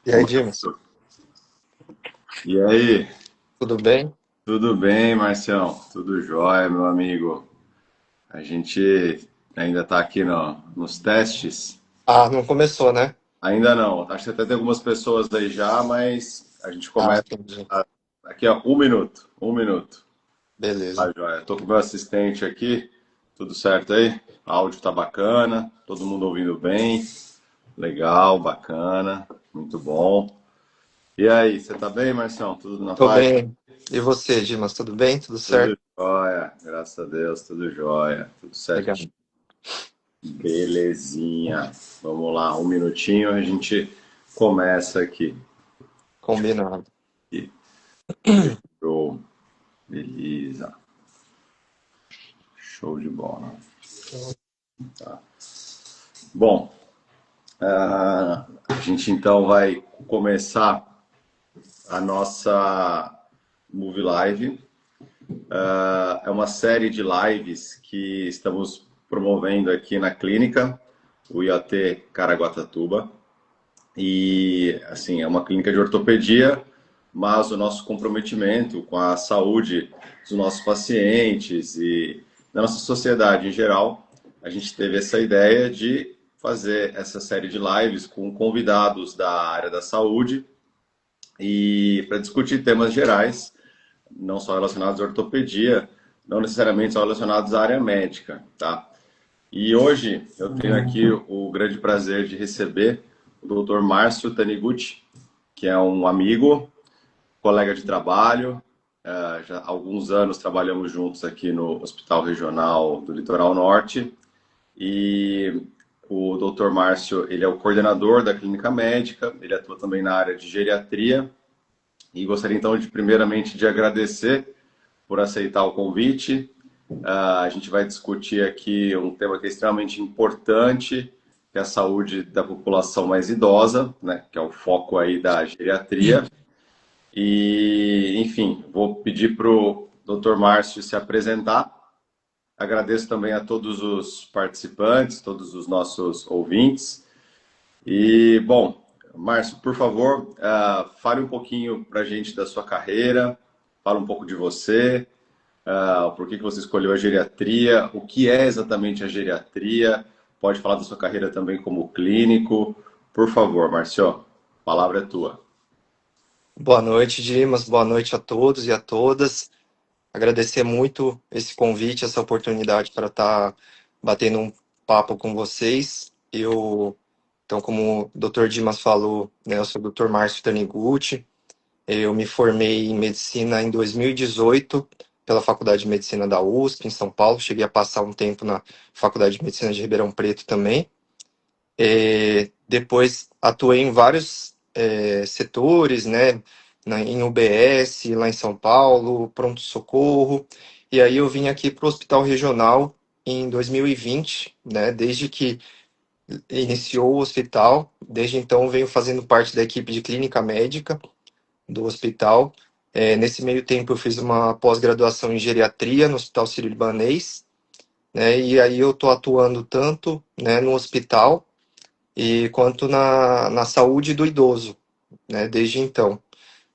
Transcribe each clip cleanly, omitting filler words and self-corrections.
E aí, Dimas, E aí, tudo bem? tudo bem, Marcião? Tudo jóia, meu amigo? A gente ainda está aqui nos testes? Ah, não começou, né? Ainda não. Acho que até tem algumas pessoas aí já, mas a gente Ah, começa entendi. aqui, ó, um minuto. Um minuto. Beleza. Tá, jóia. Tô com o meu assistente aqui. Tudo certo aí? O áudio tá bacana, todo mundo ouvindo bem. Legal, bacana, muito bom. E aí, você tá bem, Marcião? Tudo na Tô paz? bem. E você, Dimas, tudo bem? Tudo Tudo certo? jóia, graças a Deus, tudo jóia, tudo Legal. certinho. Belezinha. Vamos lá, um minutinho, a gente começa aqui. Combinado. Show, beleza. Show de bola. Bom, a gente então vai começar a nossa Movie Live. É uma série de lives que estamos promovendo aqui na clínica, o IAT Caraguatatuba. E, assim, é uma clínica de ortopedia, mas o nosso comprometimento com a saúde dos nossos pacientes e da nossa sociedade em geral, a gente teve essa ideia de fazer essa série de lives com convidados da área da saúde e para discutir temas gerais, não só relacionados à ortopedia, não necessariamente só relacionados à área médica, tá? E hoje eu tenho aqui o grande prazer de receber o Dr. Márcio Taniguchi, que é um amigo, colega de trabalho. Já há alguns anos trabalhamos juntos aqui no Hospital Regional do Litoral Norte. E o Dr. Márcio, ele é o coordenador da clínica médica, ele atua também na área de geriatria. E gostaria então de primeiramente de agradecer por aceitar o convite. A gente vai discutir aqui um tema que é extremamente importante, que é a saúde da população mais idosa, né, que é o foco aí da geriatria. E, enfim, vou pedir para o Dr. Márcio se apresentar. Agradeço também a todos os participantes, todos os nossos ouvintes. E, bom, Márcio, por favor, fale um pouquinho para a gente da sua carreira, fale um pouco de você, por que você escolheu a geriatria, o que é exatamente a geriatria, pode falar da sua carreira também como clínico. Por favor, Márcio, a palavra é tua. Boa noite, Dimas. Boa noite a todos e a todas. Agradecer muito esse convite, essa oportunidade para estar batendo um papo com vocês. Então, como o Dr. Dimas falou, né, eu sou o Dr. Márcio Taniguchi. Eu me formei em medicina em 2018 pela Faculdade de Medicina da USP, em São Paulo. Cheguei a passar um tempo na Faculdade de Medicina de Ribeirão Preto também. Depois atuei em vários setores, né? Em UBS, lá em São Paulo, pronto-socorro. E aí eu vim aqui para o Hospital Regional em 2020, né? Desde que iniciou o hospital, desde então venho fazendo parte da equipe de clínica médica do hospital. Nesse meio tempo eu fiz uma pós-graduação em geriatria no Hospital Sírio-Libanês, né, e aí eu estou atuando tanto, né, no hospital e quanto na saúde do idoso, né, desde então.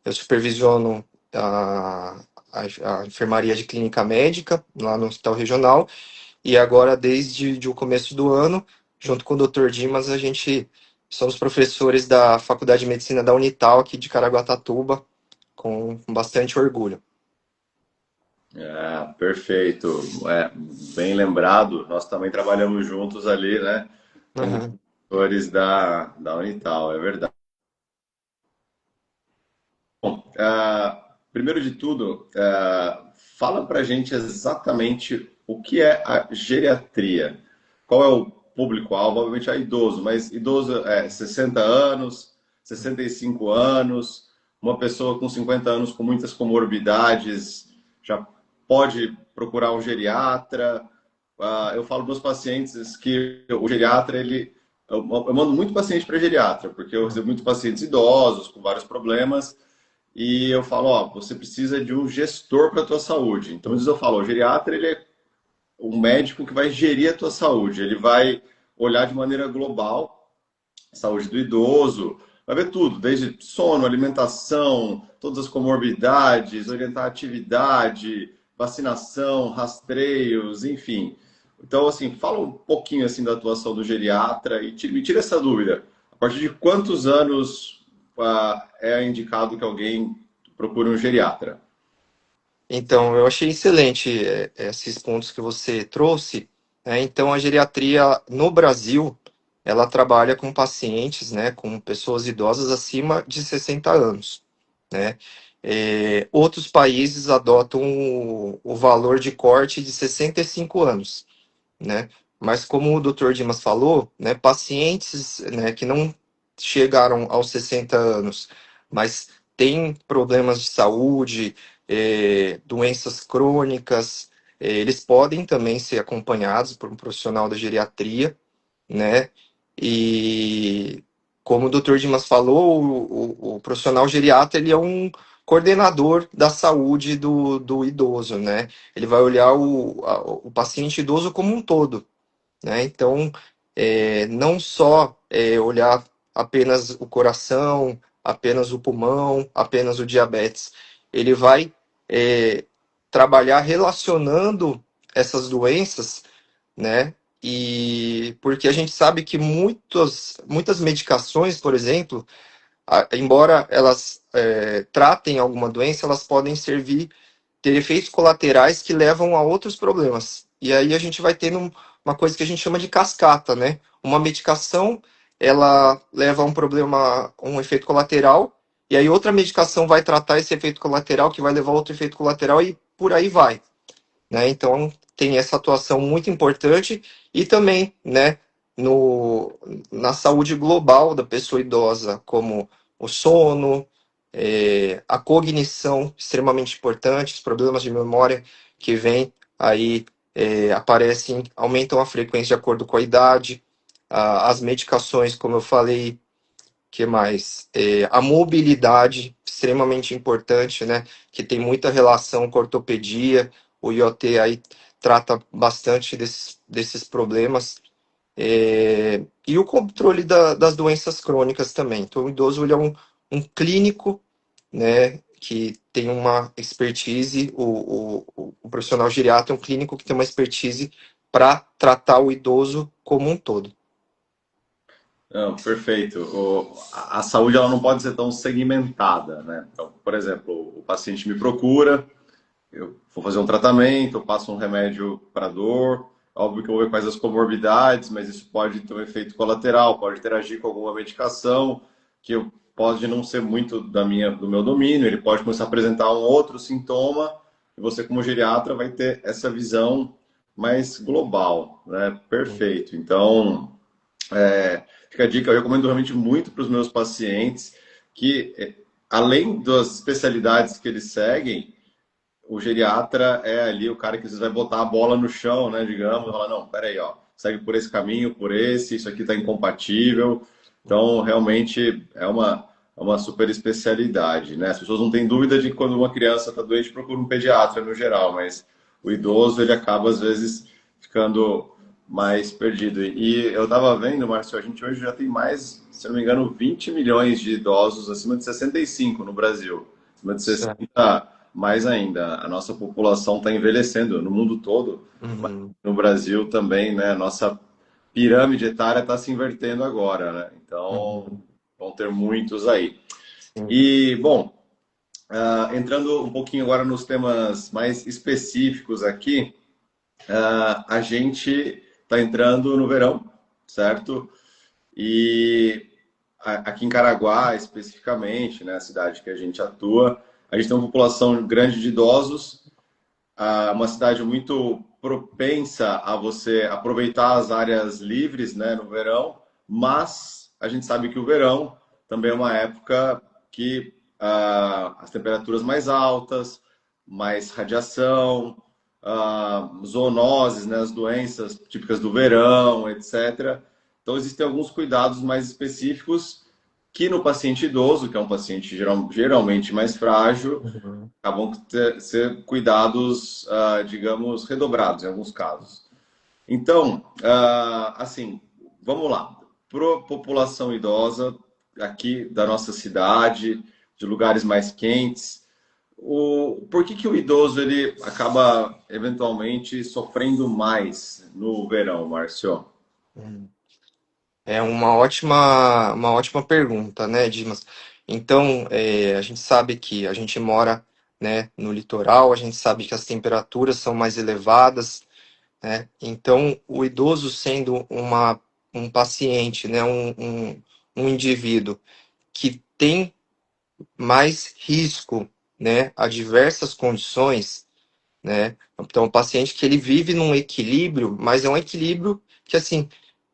Eu supervisiono a enfermaria de clínica médica lá no Hospital Regional e agora desde o começo do ano, junto com o Dr. Dimas, a gente somos professores da Faculdade de Medicina da Unital aqui de Caraguatatuba, com bastante orgulho. Perfeito, bem lembrado, nós também trabalhamos juntos ali, né, como Uhum. professores da Unital, é verdade. Primeiro de tudo, fala pra gente exatamente o que é a geriatria. Qual é o público-alvo? Obviamente é idoso, mas idoso é 60 anos, 65 anos, uma pessoa com 50 anos com muitas comorbidades já pode procurar um geriatra. Eu falo para os pacientes que o geriatra, eu mando muito paciente para geriatra, porque eu recebo muitos pacientes idosos com vários problemas e eu falo, ó, você precisa de um gestor para a tua saúde. Então, às vezes eu falo, o geriatra, ele é um médico que vai gerir a tua saúde. Ele vai olhar de maneira global a saúde do idoso, vai ver tudo, desde sono, alimentação, todas as comorbidades, orientar a atividade, vacinação, rastreios, enfim. Então, assim, fala um pouquinho assim da atuação do geriatra e me tira essa dúvida. A partir de quantos anos é indicado que alguém procure um geriatra? Então, eu achei excelente esses pontos que você trouxe, né? Então, a geriatria no Brasil, ela trabalha com pacientes, né, com pessoas idosas acima de 60 anos, né? Outros países adotam o valor de corte de 65 anos, né? Mas como o Dr. Dimas falou, né, pacientes, né, que não chegaram aos 60 anos, mas têm problemas de saúde, doenças crônicas, eles podem também ser acompanhados por um profissional da geriatria, né? E como o Dr. Dimas falou, o profissional geriatra ele é um coordenador da saúde do idoso, né? Ele vai olhar o paciente idoso como um todo, né? Então, não só olhar apenas o coração, apenas o pulmão, apenas o diabetes. Ele vai trabalhar relacionando essas doenças, né? E porque a gente sabe que muitas medicações, por exemplo, embora elas tratem alguma doença, elas podem ter efeitos colaterais que levam a outros problemas. E aí a gente vai tendo uma coisa que a gente chama de cascata, né? Uma medicação, ela leva a um problema, um efeito colateral, e aí outra medicação vai tratar esse efeito colateral, que vai levar a outro efeito colateral, e por aí vai, né? Então tem essa atuação muito importante e também, né, no, na saúde global da pessoa idosa, como o sono, a cognição, extremamente importante, os problemas de memória que vêm aí aparecem, aumentam a frequência de acordo com a idade, as medicações, como eu falei, que mais? A mobilidade, extremamente importante, né? Que tem muita relação com a ortopedia. O IoT aí trata bastante desses problemas. E o controle das doenças crônicas também. Então, o idoso ele é um clínico, né? Que tem uma expertise, o profissional geriatra é um clínico que tem uma expertise para tratar o idoso como um todo. Não, perfeito. A saúde ela não pode ser tão segmentada, né? Então, por exemplo, o paciente me procura, eu vou fazer um tratamento, eu passo um remédio para dor. Óbvio que eu vou ver quais as comorbidades, mas isso pode ter um efeito colateral, pode interagir com alguma medicação que pode não ser muito do meu domínio. Ele pode começar a apresentar um outro sintoma e você, como geriatra, vai ter essa visão mais global, né? Perfeito. Então, fica a dica, eu recomendo realmente muito para os meus pacientes que, além das especialidades que eles seguem, o geriatra é ali o cara que às vezes vai botar a bola no chão, né, digamos, e falar, não, peraí, ó, segue por esse caminho, por esse, isso aqui está incompatível. Então, realmente, é uma super especialidade, né? As pessoas não têm dúvida de que quando uma criança está doente, procura um pediatra no geral, mas o idoso, ele acaba, às vezes, ficando mais perdido. E eu estava vendo, Márcio, a gente hoje já tem mais, se não me engano, 20 milhões de idosos acima de 65 no Brasil. Acima de Certo. 60, mais ainda. A nossa população está envelhecendo no mundo todo, mas Uhum. no Brasil também, né? A nossa pirâmide etária está se invertendo agora, né? Então, Uhum. vão ter muitos aí. Sim. E, bom, entrando um pouquinho agora nos temas mais específicos aqui, a gente está entrando no verão, certo? E aqui em Caraguá, especificamente, né, a cidade que a gente atua, a gente tem uma população grande de idosos, uma cidade muito propensa a você aproveitar as áreas livres, né, no verão, mas a gente sabe que o verão também é uma época que as temperaturas mais altas, mais radiação, zoonoses, né, as doenças típicas do verão, etc. Então, existem alguns cuidados mais específicos que no paciente idoso, que é um paciente geralmente mais frágil, Uhum. acabam ser cuidados, digamos, redobrados em alguns casos. Então, assim, vamos lá. Para a população idosa, aqui da nossa cidade, de lugares mais quentes. Por que que o idoso ele acaba eventualmente sofrendo mais no verão, Márcio? Hum. É uma ótima pergunta, né, Dimas? Então, a gente sabe que a gente mora, né, no litoral, a gente sabe que as temperaturas são mais elevadas, né? Então, o idoso sendo um paciente, né, um indivíduo que tem mais risco, né, a diversas condições, né? Então, o paciente que ele vive num equilíbrio, mas é um equilíbrio que, assim,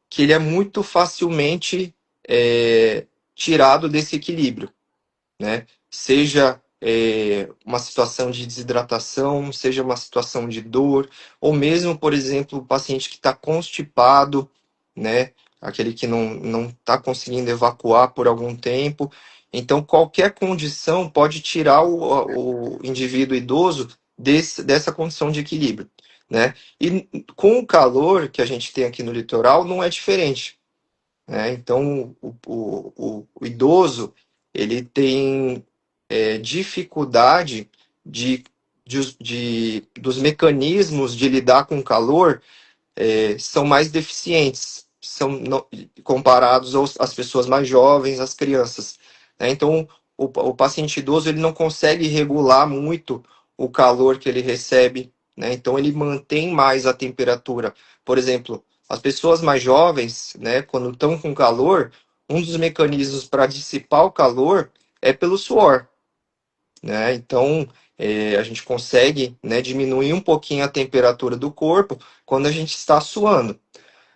que ele é muito facilmente tirado desse equilíbrio, né? Seja uma situação de desidratação, seja uma situação de dor, ou mesmo, por exemplo, o paciente que está constipado, né? Aquele que não está conseguindo evacuar por algum tempo. Então, qualquer condição pode tirar o indivíduo idoso dessa condição de equilíbrio, né? E com o calor que a gente tem aqui no litoral, não é diferente, né? Então, o idoso, ele tem dificuldade de, dos mecanismos de lidar com o calor são mais deficientes, comparados às pessoas mais jovens, às crianças, né? Então, o paciente idoso ele não consegue regular muito o calor que ele recebe, né? Então, ele mantém mais a temperatura. Por exemplo, as pessoas mais jovens, né, quando estão com calor, um dos mecanismos para dissipar o calor é pelo suor, né? Então, a gente consegue, né, diminuir um pouquinho a temperatura do corpo quando a gente está suando.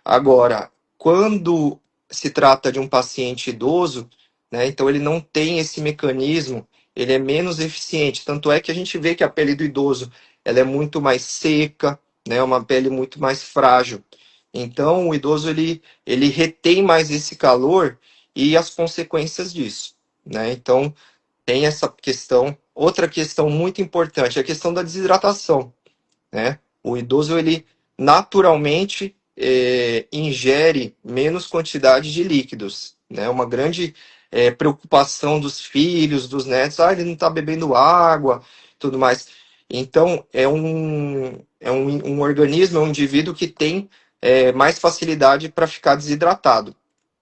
Agora, quando se trata de um paciente idoso, né, então ele não tem esse mecanismo, ele é menos eficiente. Tanto é que a gente vê que a pele do idoso ela é muito mais seca, né, uma pele muito mais frágil. Então, o idoso ele retém mais esse calor e as consequências disso, né? Então, tem essa questão. Outra questão muito importante é a questão da desidratação, né? O idoso ele naturalmente ingere menos quantidade de líquidos, né? Uma grande preocupação dos filhos, dos netos, ele não está bebendo água, tudo mais. Então um organismo, é um indivíduo que tem mais facilidade para ficar desidratado.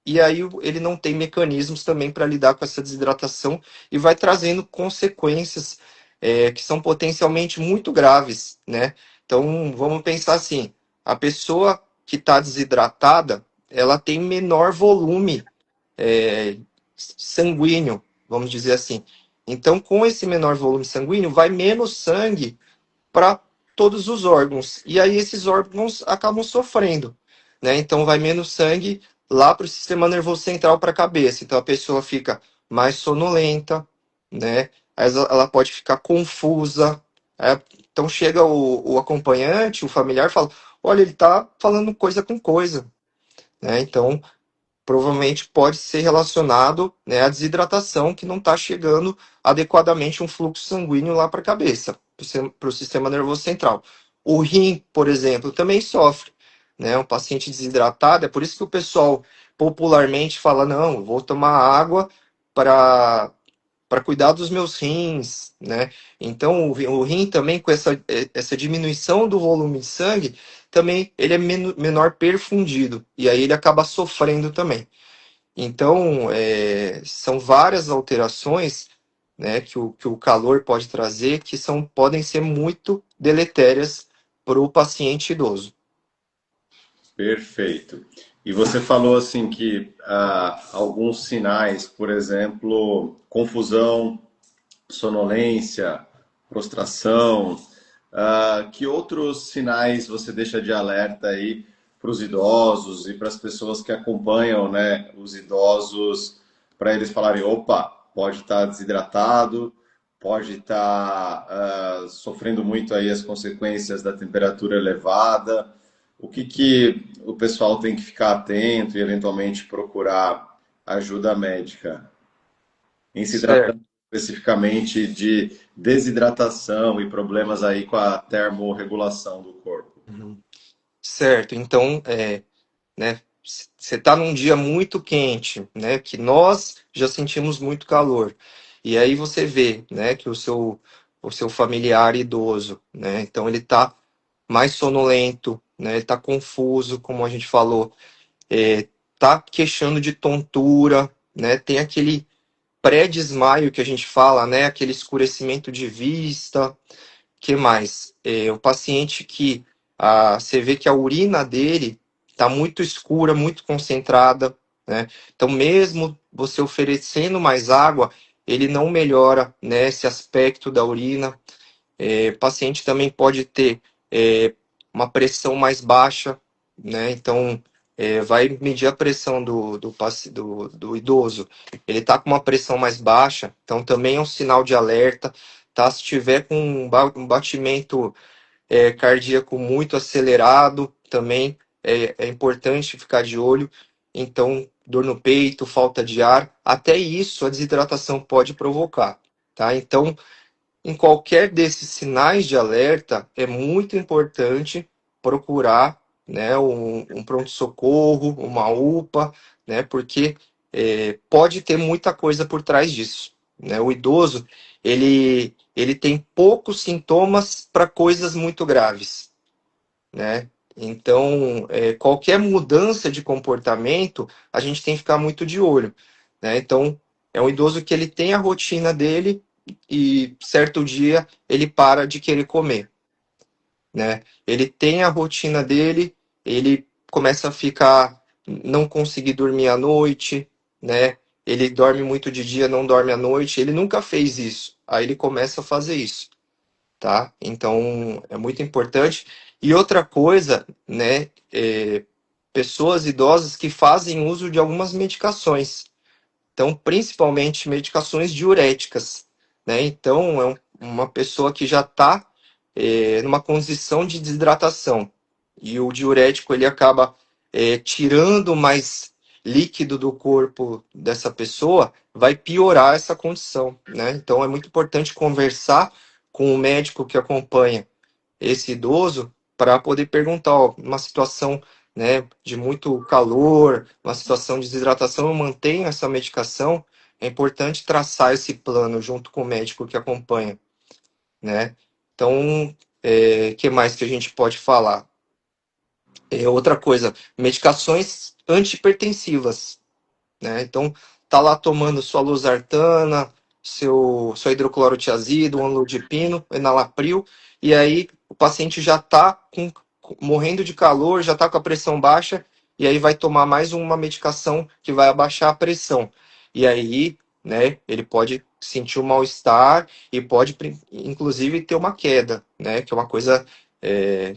E aí ele não tem mecanismos também para lidar com essa desidratação e vai trazendo consequências que são potencialmente muito graves, né? Então vamos pensar assim: a pessoa que está desidratada, ela tem menor volume sanguíneo, vamos dizer assim. Então, com esse menor volume sanguíneo, vai menos sangue para todos os órgãos. E aí esses órgãos acabam sofrendo, né? Então vai menos sangue lá para o sistema nervoso central, para a cabeça. Então a pessoa fica mais sonolenta, né? Ela pode ficar confusa. Então chega o acompanhante, o familiar, fala: olha, ele está falando coisa com coisa, né? Então provavelmente pode ser relacionado, né, à desidratação, que não está chegando adequadamente um fluxo sanguíneo lá para a cabeça, para o sistema nervoso central. O rim, por exemplo, também sofre, né? Um paciente desidratado, é por isso que o pessoal popularmente fala: não, eu vou tomar água para cuidar dos meus rins, né? Então, o rim também, com essa diminuição do volume de sangue, também ele é menor perfundido, e aí ele acaba sofrendo também. Então, são várias alterações, né, que o calor pode trazer, que podem ser muito deletérias para o paciente idoso. Perfeito. E você falou assim que alguns sinais, por exemplo, confusão, sonolência, prostração, que outros sinais você deixa de alerta aí para os idosos e para as pessoas que acompanham, né, os idosos, para eles falarem, opa, pode estar desidratado, pode estar sofrendo muito aí as consequências da temperatura elevada. O que que o pessoal tem que ficar atento e eventualmente procurar ajuda médica? Em se tratando Certo. especificamente de desidratação e problemas aí com a termorregulação do corpo. Uhum. Certo. Então, né? você está num dia muito quente, né? Que nós já sentimos muito calor. E aí você vê, né, que o seu familiar idoso, né? Então ele está mais sonolento, né? Ele está confuso, como a gente falou, tá queixando de tontura, né? Tem aquele pré-desmaio que a gente fala, né? Aquele escurecimento de vista. Que mais? O paciente que você vê que a urina dele está muito escura, muito concentrada, né? Então, mesmo você oferecendo mais água, ele não melhora, né, esse aspecto da urina. O paciente também pode ter uma pressão mais baixa, né? Então, vai medir a pressão do idoso. Ele está com uma pressão mais baixa, então também é um sinal de alerta, tá? Se tiver com um batimento cardíaco muito acelerado, também é importante ficar de olho. Então, dor no peito, falta de ar, até isso a desidratação pode provocar, tá? Então, em qualquer desses sinais de alerta, é muito importante procurar, né, um pronto-socorro, uma UPA, né, porque pode ter muita coisa por trás disso. Né? O idoso, ele tem poucos sintomas para coisas muito graves. Né? Então, qualquer mudança de comportamento, a gente tem que ficar muito de olho. Né? Então, é um idoso que ele tem a rotina dele e certo dia ele para de querer comer. Né? Ele tem a rotina dele, ele começa a ficar, não conseguir dormir à noite, né? Ele dorme muito de dia, não dorme à noite. Ele nunca fez isso. Aí ele começa a fazer isso, tá? Então, é muito importante. E outra coisa, né, pessoas idosas que fazem uso de algumas medicações. Então, principalmente medicações diuréticas, né? Então, uma pessoa que já está numa condição de desidratação. E o diurético, ele acaba tirando mais líquido do corpo dessa pessoa, vai piorar essa condição, né? Então, é muito importante conversar com o médico que acompanha esse idoso para poder perguntar, ó, uma situação, né, de muito calor, uma situação de desidratação, eu mantenho essa medicação, é importante traçar esse plano junto com o médico que acompanha, né? Então, que mais que a gente pode falar? Outra coisa, medicações antihipertensivas, né? Então, tá lá tomando sua losartana, sua hidroclorotiazida, um amlodipino, enalapril, e aí o paciente já está morrendo de calor, já está com a pressão baixa, e aí vai tomar mais uma medicação que vai abaixar a pressão. E aí, né, ele pode sentir um mal-estar e pode, inclusive, ter uma queda, né, que é uma coisa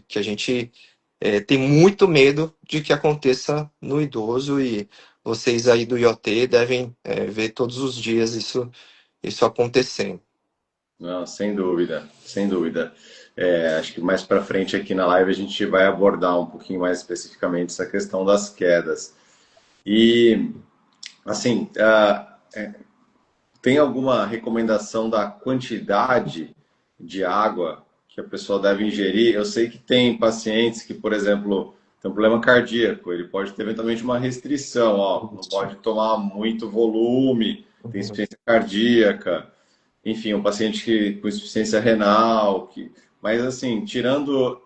que a gente tem muito medo de que aconteça no idoso e vocês aí do IoT devem ver todos os dias isso acontecendo. Não, sem dúvida, sem dúvida. Acho que mais para frente aqui na live a gente vai abordar um pouquinho mais especificamente essa questão das quedas. E, assim, tem alguma recomendação da quantidade de água que a pessoa deve ingerir? Eu sei que tem pacientes que, por exemplo, tem um problema cardíaco, ele pode ter eventualmente uma restrição, ó, não pode tomar muito volume, tem Uhum. insuficiência cardíaca, enfim, um paciente com insuficiência renal, mas assim, tirando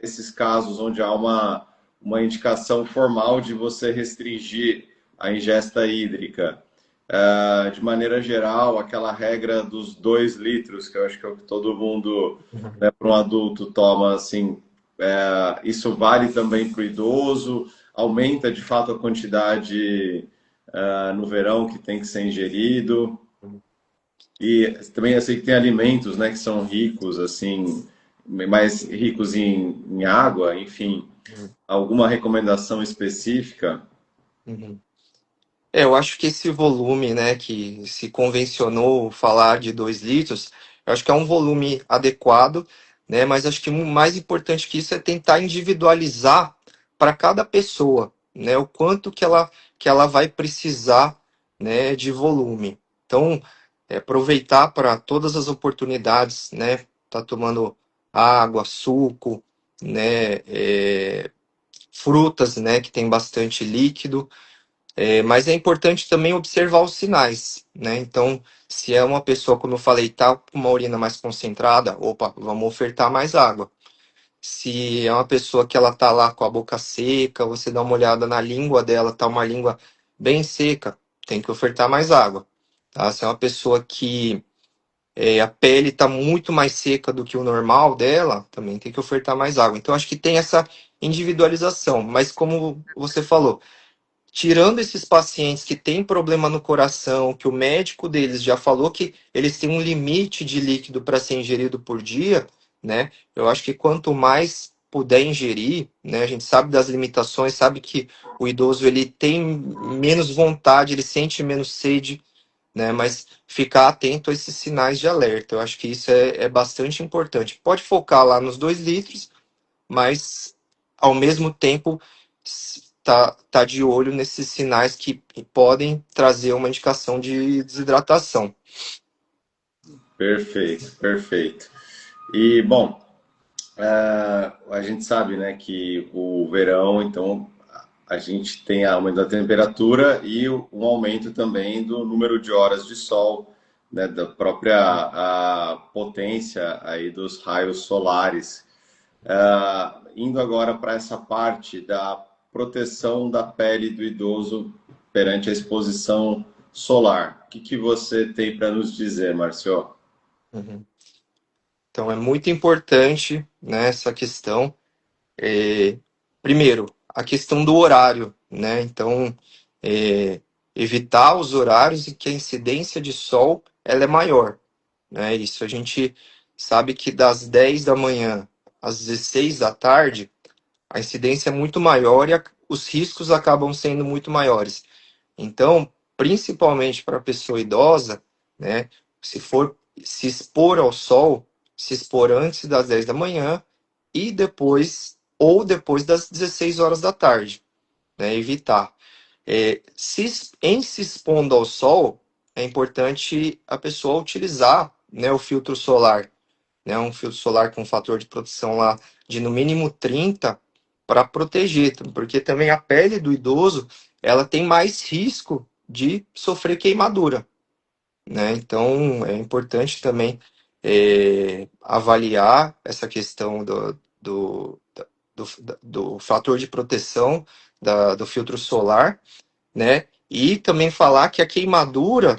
esses casos onde há uma indicação formal de você restringir a ingesta hídrica, de maneira geral, aquela regra dos 2 litros, que eu acho que é o que todo mundo, né, para um adulto toma, assim, isso vale também para o idoso, aumenta de fato a quantidade no verão que tem que ser ingerido. E também eu sei que tem alimentos, né, que são ricos, assim, mais ricos em água, enfim, alguma recomendação específica? Uhum. Eu acho que esse volume, né, que se convencionou falar de 2 litros, eu acho que é um volume adequado, né, mas acho que mais importante que isso é tentar individualizar para cada pessoa, né, o quanto que ela vai precisar, né, de volume. Então, aproveitar para todas as oportunidades, né, tá tomando água, suco, né, frutas, né, que tem bastante líquido. Mas é importante também observar os sinais, né? Então, se é uma pessoa, como eu falei, tá com uma urina mais concentrada, opa, vamos ofertar mais água. Se é uma pessoa que ela tá lá com a boca seca, você dá uma olhada na língua dela, tá uma língua bem seca, tem que ofertar mais água, tá? Se é uma pessoa que a pele está muito mais seca do que o normal dela, também tem que ofertar mais água. Então, acho que tem essa individualização, mas como você falou, tirando esses pacientes que têm problema no coração, que o médico deles já falou que eles têm um limite de líquido para ser ingerido por dia, né? Eu acho que quanto mais puder ingerir, né? A gente sabe das limitações, sabe que o idoso ele tem menos vontade, ele sente menos sede, né? Mas ficar atento a esses sinais de alerta, eu acho que isso é bastante importante. Pode focar lá nos 2 litros, mas ao mesmo tempo tá de olho nesses sinais que podem trazer uma indicação de desidratação. Perfeito, perfeito. E, bom, a gente sabe, né, que o verão, então, a gente tem aumento da temperatura e um aumento também do número de horas de sol, né, da própria a potência aí dos raios solares. Indo agora para essa parte da proteção da pele do idoso perante a exposição solar. O que que você tem para nos dizer, Marcio? Uhum. Então é muito importante, né, essa questão. É, primeiro, a questão do horário, né? Então, é, evitar os horários em que a incidência de sol ela é maior, né? Isso a gente sabe que das 10 da manhã às 16 da tarde a incidência é muito maior e os riscos acabam sendo muito maiores. Então, principalmente para a pessoa idosa, né, se for se expor ao sol, se expor antes das 10 da manhã e depois, ou depois das 16 horas da tarde, né, evitar. Em se expondo ao sol, é importante a pessoa utilizar, né, o filtro solar, né, um filtro solar com fator de proteção lá de no mínimo 30 para proteger, porque também a pele do idoso ela tem mais risco de sofrer queimadura, né? Então é importante também avaliar essa questão do fator de proteção do filtro solar, né? E também falar que a queimadura,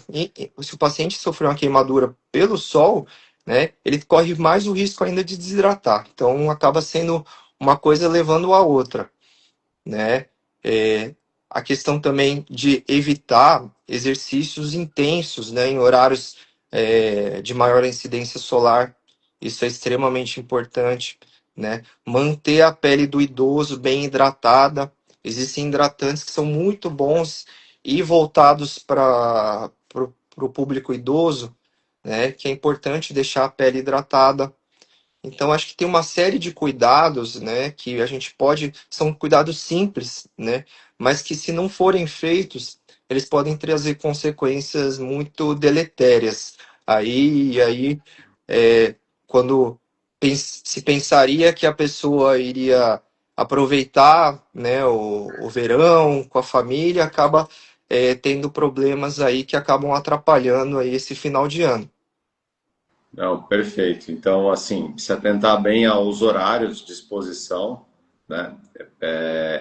se o paciente sofreu uma queimadura pelo sol, né, ele corre mais o risco ainda de desidratar. Então acaba sendo uma coisa levando a outra, né? É, a questão também de evitar exercícios intensos, né, em horários de maior incidência solar. Isso é extremamente importante, né? Manter a pele do idoso bem hidratada. Existem hidratantes que são muito bons e voltados para o público idoso, né? Que é importante deixar a pele hidratada. Então, acho que tem uma série de cuidados, né, que a gente pode, são cuidados simples, né, mas que se não forem feitos, eles podem trazer consequências muito deletérias. Aí, é, quando se pensaria que a pessoa iria aproveitar, né, o verão com a família, acaba, tendo problemas aí que acabam atrapalhando aí esse final de ano. Não, perfeito. Então, assim, se atentar bem aos horários de exposição, né?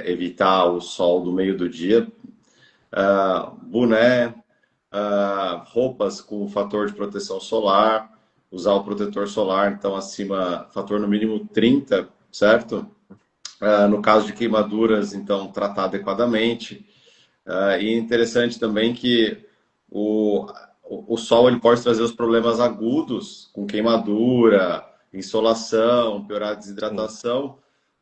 Evitar o sol do meio do dia, boné, roupas com fator de proteção solar, usar o protetor solar, então acima, fator no mínimo 30, certo? No caso de queimaduras, então tratar adequadamente. E é interessante também que o, o sol ele pode trazer os problemas agudos, com queimadura, insolação, piorar a Sim. desidratação,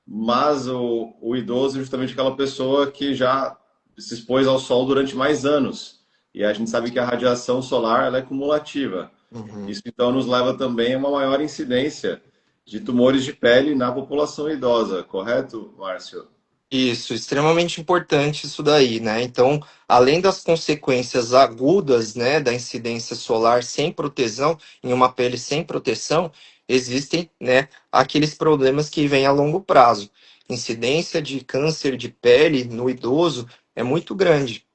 mas o idoso é justamente aquela pessoa que já se expôs ao sol durante mais anos. E a gente sabe que a radiação solar ela é cumulativa. Uhum. Isso então nos leva também a uma maior incidência de tumores de pele na população idosa, correto, Márcio? Isso, extremamente importante isso daí, né? Então, além das consequências agudas, né, da incidência solar sem proteção, em uma pele sem proteção, existem, né, aqueles problemas que vêm a longo prazo. incidência de câncer de pele no idoso é muito grande,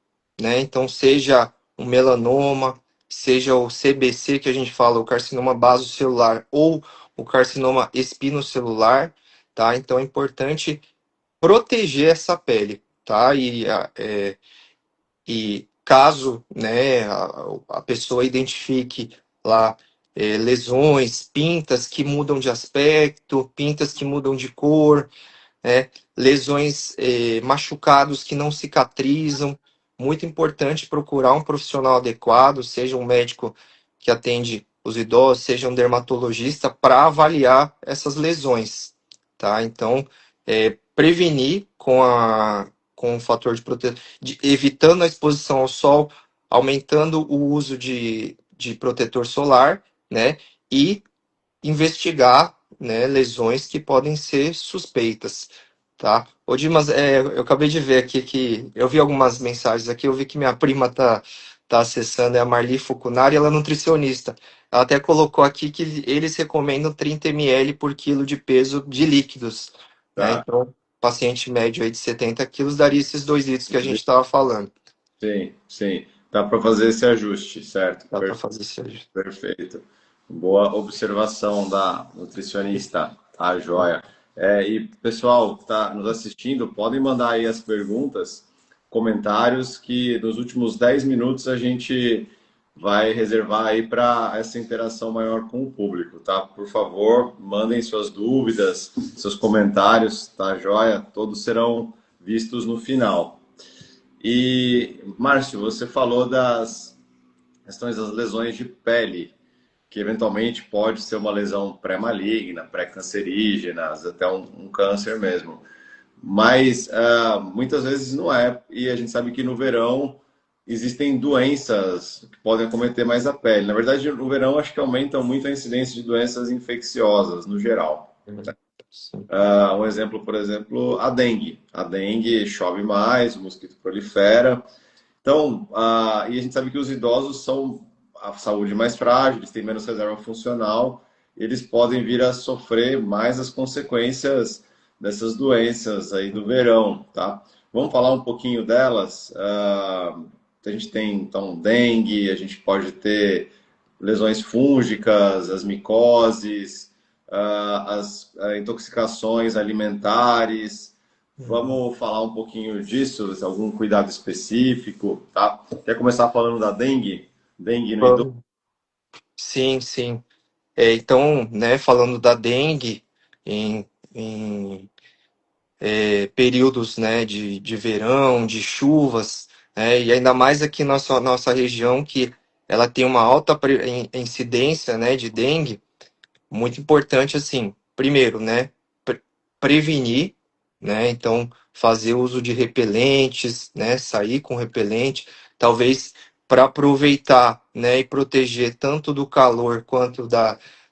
né? Então, seja o melanoma, seja o CBC, que a gente fala, o carcinoma basocelular, ou o carcinoma espinocelular, tá? Então, é importante proteger essa pele, tá? E caso, né, a pessoa identifique lá lesões, pintas que mudam de aspecto, pintas que mudam de cor, lesões, machucados que não cicatrizam. Muito importante procurar um profissional adequado, seja um médico que atende os idosos, seja um dermatologista, para avaliar essas lesões, tá? Então, prevenir com o fator de proteção, evitando a exposição ao sol, aumentando o uso de protetor solar, né? E investigar, né, lesões que podem ser suspeitas, tá? Ô Dimas, eu acabei de ver aqui que eu vi algumas mensagens aqui, eu vi que minha prima tá acessando, é a Marli Fucunari, ela é nutricionista. Ela até colocou aqui que eles recomendam 30 ml por quilo de peso de líquidos, né? Tá. Então, paciente médio aí de 70 quilos daria esses 2 litros que a gente estava falando. Sim, sim. Dá para fazer esse ajuste, certo? Dá para fazer isso aí. Perfeito. Boa observação da nutricionista, tá joia. E pessoal que está nos assistindo, podem mandar aí as perguntas, comentários, que nos últimos 10 minutos a gente vai reservar aí para essa interação maior com o público, tá? Por favor, mandem suas dúvidas, seus comentários, tá joia? Todos serão vistos no final. E, Márcio, você falou das questões das lesões de pele, que eventualmente pode ser uma lesão pré-maligna, pré-cancerígena, até um câncer mesmo. Mas muitas vezes não é, e a gente sabe que no verão existem doenças que podem acometer mais a pele. Na verdade, no verão acho que aumentam muito a incidência de doenças infecciosas no geral. Sim. Um exemplo, por exemplo, a dengue. A dengue chove mais, o mosquito prolifera, então, e a gente sabe que os idosos são a saúde mais frágil, eles têm menos reserva funcional, eles podem vir a sofrer mais as consequências dessas doenças aí do verão, tá? Vamos falar um pouquinho delas. A gente tem, então, dengue, a gente pode ter lesões fúngicas, as micoses, as intoxicações alimentares. Vamos falar um pouquinho disso, algum cuidado específico, tá? Quer começar falando da dengue? Dengue no idoso? Vamos. Sim, sim. Então, né, falando da dengue, em períodos, né, de verão, de chuvas, né, e ainda mais aqui na nossa região, que ela tem uma alta incidência, né, de dengue, muito importante, assim, primeiro, né, prevenir, né, então fazer uso de repelentes, né, sair com repelente, talvez para aproveitar, né, e proteger tanto do calor quanto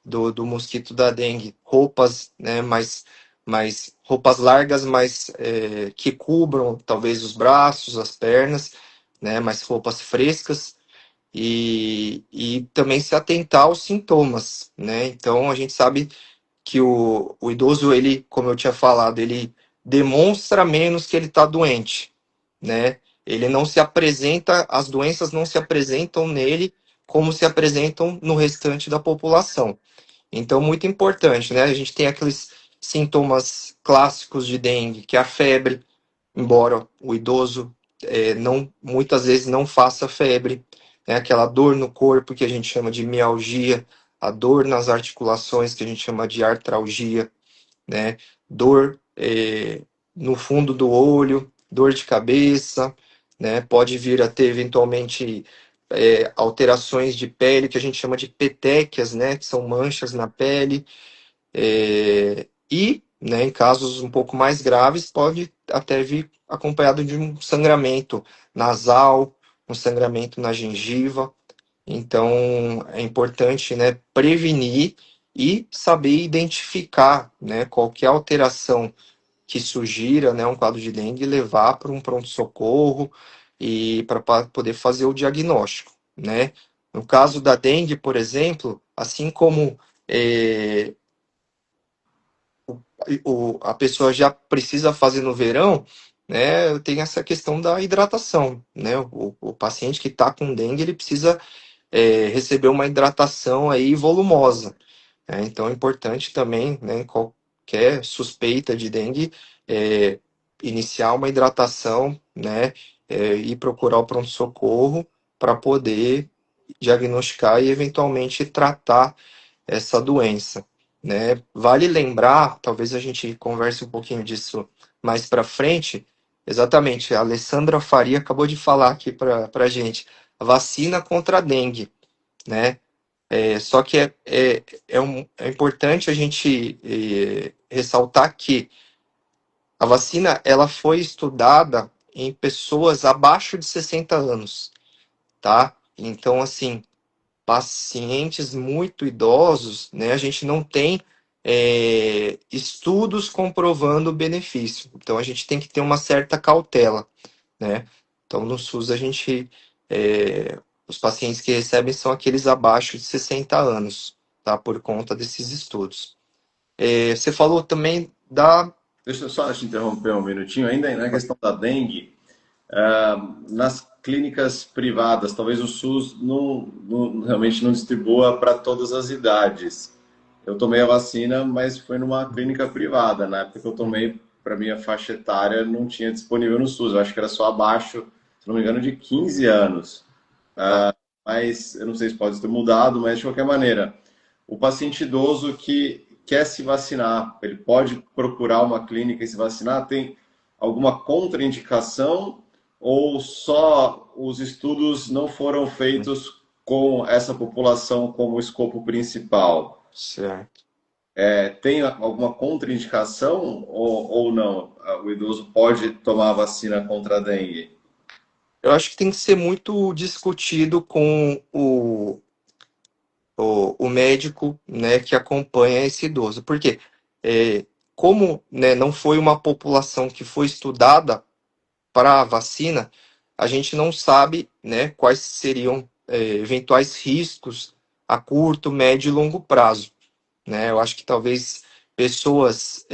do mosquito da dengue, roupas, né, mais roupas largas, mas que cubram talvez os braços, as pernas, né, mais roupas frescas, e também se atentar aos sintomas, né? Então a gente sabe que o idoso, ele, como eu tinha falado, ele demonstra menos que ele está doente, né? Ele não se apresenta, as doenças não se apresentam nele como se apresentam no restante da população. Então, muito importante, né? A gente tem aqueles sintomas clássicos de dengue, que é a febre, embora o idoso não muitas vezes não faça febre, né? Aquela dor no corpo que a gente chama de mialgia, a dor nas articulações que a gente chama de artralgia, né? Dor no fundo do olho, dor de cabeça, né? Pode vir a ter eventualmente alterações de pele que a gente chama de petequias, né? Que são manchas na pele, e, né, em casos um pouco mais graves, pode até vir acompanhado de um sangramento nasal, um sangramento na gengiva. Então, é importante, né, prevenir e saber identificar, né, qualquer alteração que sugira, né, um quadro de dengue, e levar para um pronto-socorro e para poder fazer o diagnóstico, né? No caso da dengue, por exemplo, assim como a pessoa já precisa fazer no verão, né, tem essa questão da hidratação, né? O paciente que está com dengue, ele precisa receber uma hidratação aí volumosa, né? Então é importante também, né, em qualquer suspeita de dengue, é, iniciar uma hidratação, né, e procurar o pronto-socorro para poder diagnosticar e eventualmente tratar essa doença, né? Vale lembrar, talvez a gente converse um pouquinho disso mais para frente, exatamente, a Alessandra Faria acabou de falar aqui para a gente, a vacina contra a dengue, né? Só que é importante a gente ressaltar que a vacina ela foi estudada em pessoas abaixo de 60 anos, tá? Então, assim, pacientes muito idosos, né, a gente não tem estudos comprovando o benefício. Então, a gente tem que ter uma certa cautela, né? Então, no SUS, a gente, os pacientes que recebem são aqueles abaixo de 60 anos, tá? Por conta desses estudos. Você falou também da... Deixa eu só te interromper um minutinho, ainda na questão da dengue. Nas clínicas privadas, talvez o SUS realmente não distribua para todas as idades. Eu tomei a vacina, mas foi numa clínica privada. Na época que eu tomei, para minha faixa etária, não tinha disponível no SUS. Eu acho que era só abaixo, se não me engano, de 15 anos. Tá, Mas eu não sei se pode ter mudado, mas de qualquer maneira, o paciente idoso que quer se vacinar, ele pode procurar uma clínica e se vacinar? Tem alguma contraindicação ou só os estudos não foram feitos com essa população como escopo principal? certo. Tem alguma contraindicação ou não? O idoso pode tomar a vacina contra a dengue? Eu acho que tem que ser muito discutido com o médico, né, que acompanha esse idoso. Porque, como, né, não foi uma população que foi estudada para a vacina, a gente não sabe, né, quais seriam, eventuais riscos a curto, médio e longo prazo, né? Eu acho que talvez pessoas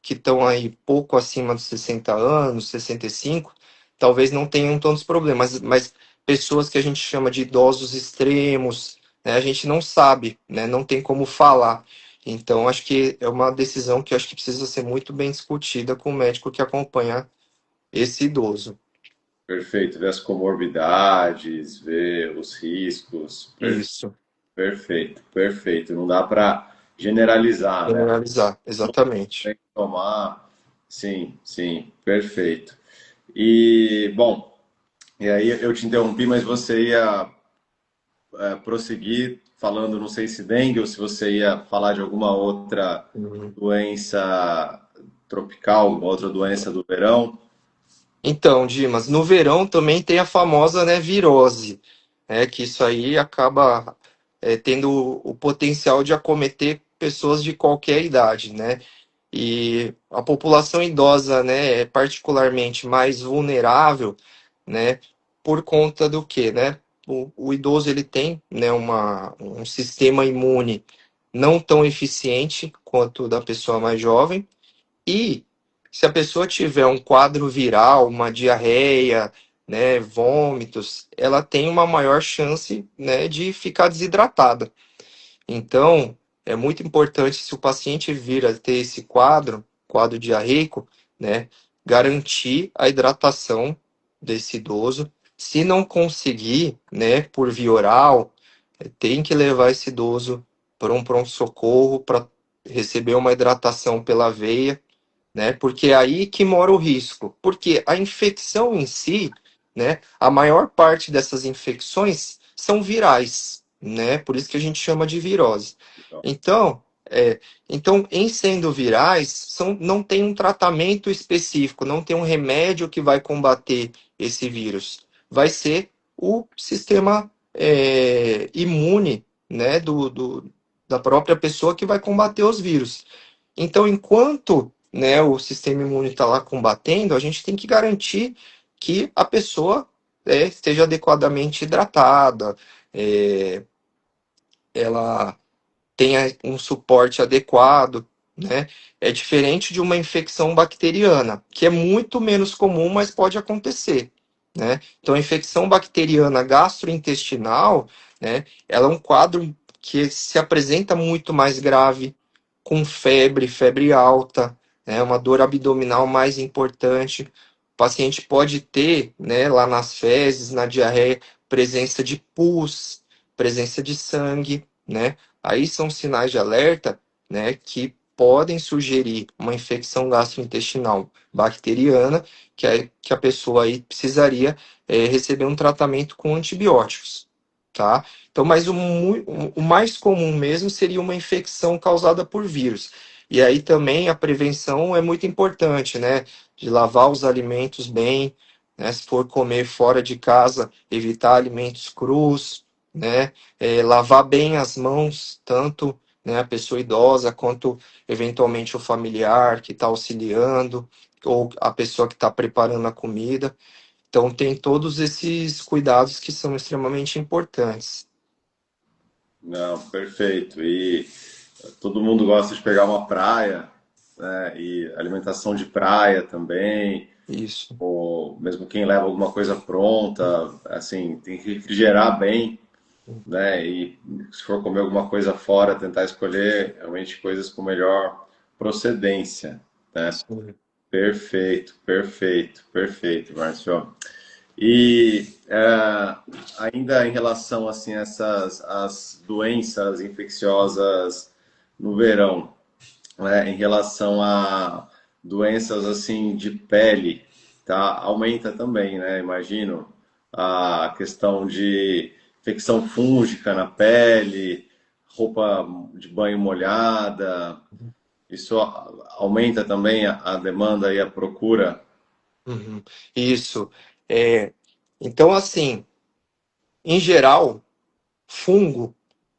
que estão aí pouco acima dos 60 anos, 65, talvez não tenham tantos problemas, mas pessoas que a gente chama de idosos extremos, né, a gente não sabe, né, não tem como falar. Então, acho que é uma decisão que eu acho que precisa ser muito bem discutida com o médico que acompanha esse idoso. Perfeito, ver as comorbidades, ver os riscos. Isso, Perfeito, perfeito. Não dá para generalizar, né? generalizar, exatamente. Tem que tomar. Sim, sim, perfeito. E, bom, e aí eu te interrompi, mas você ia prosseguir falando, não sei se dengue ou se você ia falar de alguma outra Uhum. doença tropical, alguma outra doença do verão. Então, Dimas, no verão também tem a famosa, né, virose, que isso aí acaba tendo o potencial de acometer pessoas de qualquer idade, né? E a população idosa, né, é particularmente mais vulnerável, né, por conta do quê, né? O idoso ele tem, né, um sistema imune não tão eficiente quanto o da pessoa mais jovem. E se a pessoa tiver um quadro viral, uma diarreia, né, vômitos, ela tem uma maior chance, né, de ficar desidratada. Então, é muito importante se o paciente vir a ter esse quadro diarreico, né, garantir a hidratação desse idoso. Se não conseguir, né, por via oral, tem que levar esse idoso para um pronto-socorro para receber uma hidratação pela veia, né? Porque é aí que mora o risco. Porque a infecção em si, né? A maior parte dessas infecções são virais, né? Por isso que a gente chama de virose. Então, então em sendo virais, não tem um tratamento específico, não tem um remédio que vai combater esse vírus. Vai ser o sistema imune, né? Da própria pessoa que vai combater os vírus. Então, enquanto, né, o sistema imune está lá combatendo, a gente tem que garantir que a pessoa esteja adequadamente hidratada, é, ela tenha um suporte adequado, né? É diferente de uma infecção bacteriana, que é muito menos comum, mas pode acontecer, né? Então, a infecção bacteriana gastrointestinal, né, ela é um quadro que se apresenta muito mais grave, com febre, febre alta, né, uma dor abdominal mais importante. O paciente pode ter, né, lá nas fezes, na diarreia, presença de pus, presença de sangue, né? Aí são sinais de alerta, né, que podem sugerir uma infecção gastrointestinal bacteriana, que a pessoa aí precisaria receber um tratamento com antibióticos, tá? Então, mas o mais comum mesmo seria uma infecção causada por vírus. E aí também a prevenção é muito importante, né? De lavar os alimentos bem, né? Se for comer fora de casa, evitar alimentos crus, né? Lavar bem as mãos, tanto, né, a pessoa idosa quanto eventualmente o familiar que está auxiliando, ou a pessoa que está preparando a comida. Então, tem todos esses cuidados que são extremamente importantes. Não, perfeito. E todo mundo gosta de pegar uma praia, né? E alimentação de praia também, Isso. ou mesmo quem leva alguma coisa pronta, assim, tem que refrigerar bem, né? E se for comer alguma coisa fora, tentar escolher realmente coisas com melhor procedência, né? Sim. Perfeito, perfeito, perfeito, Márcio. E ainda em relação assim essas as doenças infecciosas no verão, né, em relação a doenças assim de pele, tá? Aumenta também, né? Imagino a questão de infecção fúngica na pele, roupa de banho molhada, isso aumenta também a demanda e a procura. Uhum. Isso. É, então, assim, em geral, fungo,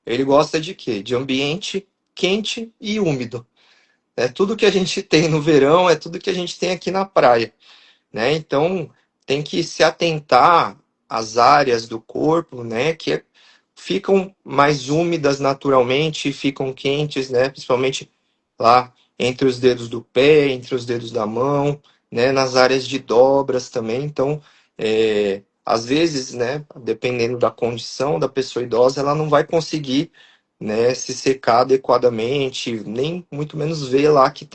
ele gosta de quê? De ambiente quente e úmido. É tudo que a gente tem no verão, é tudo que a gente tem aqui na praia, né? Então, tem que se atentar às áreas do corpo, né, que ficam mais úmidas naturalmente, ficam quentes, né, principalmente lá entre os dedos do pé, entre os dedos da mão, né, nas áreas de dobras também. Então, às vezes, né, dependendo da condição da pessoa idosa, ela não vai conseguir, né, se secar adequadamente, nem muito menos ver lá que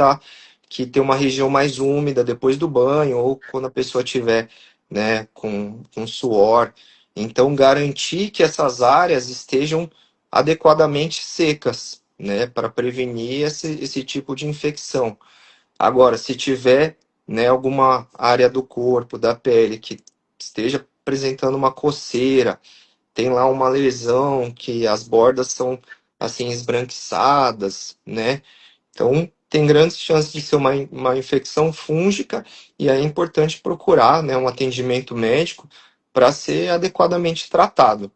tem uma região mais úmida depois do banho ou quando a pessoa tiver, né, com suor. Então, garantir que essas áreas estejam adequadamente secas, né, para prevenir esse tipo de infecção. Agora, se tiver, né, alguma área do corpo, da pele, que esteja apresentando uma coceira, tem lá uma lesão que as bordas são assim esbranquiçadas, né? Então, tem grandes chances de ser uma infecção fúngica e aí é importante procurar, né, um atendimento médico para ser adequadamente tratado,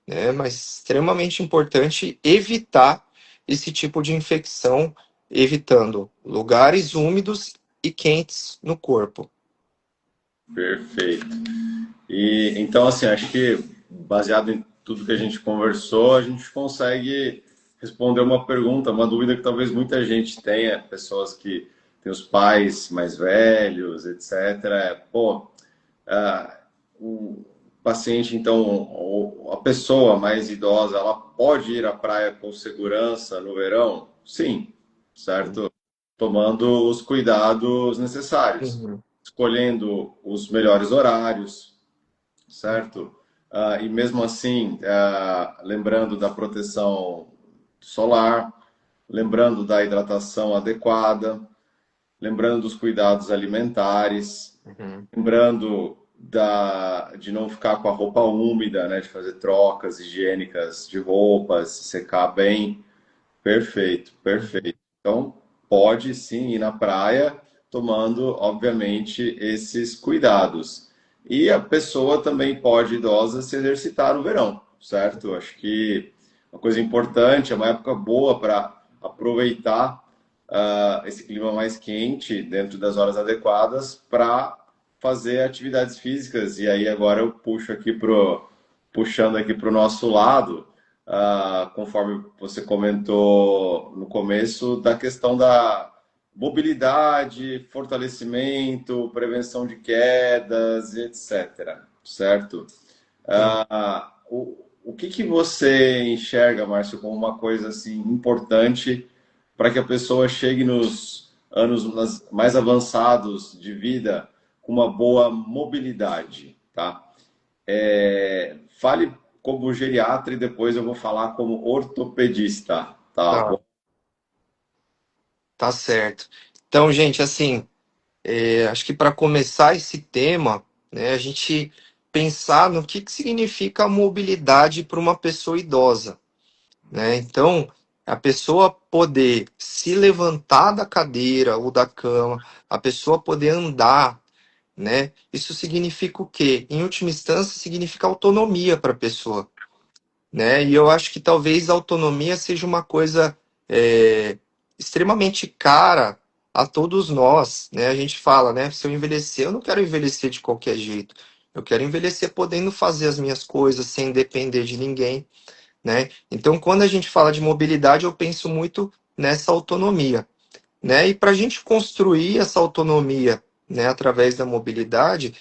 né? Mas extremamente importante evitar esse tipo de infecção, evitando lugares úmidos e quentes no corpo. Perfeito. E então, assim, acho que baseado em tudo que a gente conversou, a gente consegue responder uma pergunta, uma dúvida que talvez muita gente tenha, pessoas que têm os pais mais velhos, etc. Pô, o paciente, então, ou a pessoa mais idosa, ela pode ir à praia com segurança no verão? Sim, certo? Tomando os cuidados necessários, Uhum. escolhendo os melhores horários, certo? E mesmo assim, lembrando da proteção solar, lembrando da hidratação adequada, lembrando dos cuidados alimentares, Uhum. lembrando de não ficar com a roupa úmida, né? De fazer trocas higiênicas de roupas, secar bem. Perfeito, Uhum. perfeito. Então, pode sim ir na praia, tomando, obviamente, esses cuidados. E a pessoa também pode, idosa, se exercitar no verão, certo? Acho que uma coisa importante, é uma época boa para aproveitar esse clima mais quente dentro das horas adequadas para fazer atividades físicas. E aí agora eu puxando aqui para o nosso lado, conforme você comentou no começo, da questão da mobilidade, fortalecimento, prevenção de quedas, etc. Certo? Sim. O que que você enxerga, Márcio, como uma coisa assim importante para que a pessoa chegue nos anos mais avançados de vida com uma boa mobilidade, tá? Fale como geriatra e depois eu vou falar como ortopedista, tá bom? Tá, tá certo. Então, gente, assim, acho que para começar esse tema, né, a gente pensar no que significa a mobilidade para uma pessoa idosa, né? Então, a pessoa poder se levantar da cadeira ou da cama, a pessoa poder andar, né? Isso significa o quê? Em última instância, significa autonomia para a pessoa, né? E eu acho que talvez a autonomia seja uma coisa extremamente cara a todos nós, né? A gente fala, né? Se eu envelhecer, eu não quero envelhecer de qualquer jeito. Eu quero envelhecer podendo fazer as minhas coisas sem depender de ninguém, né? Então, quando a gente fala de mobilidade, eu penso muito nessa autonomia, né? E para a gente construir essa autonomia, né, através da mobilidade,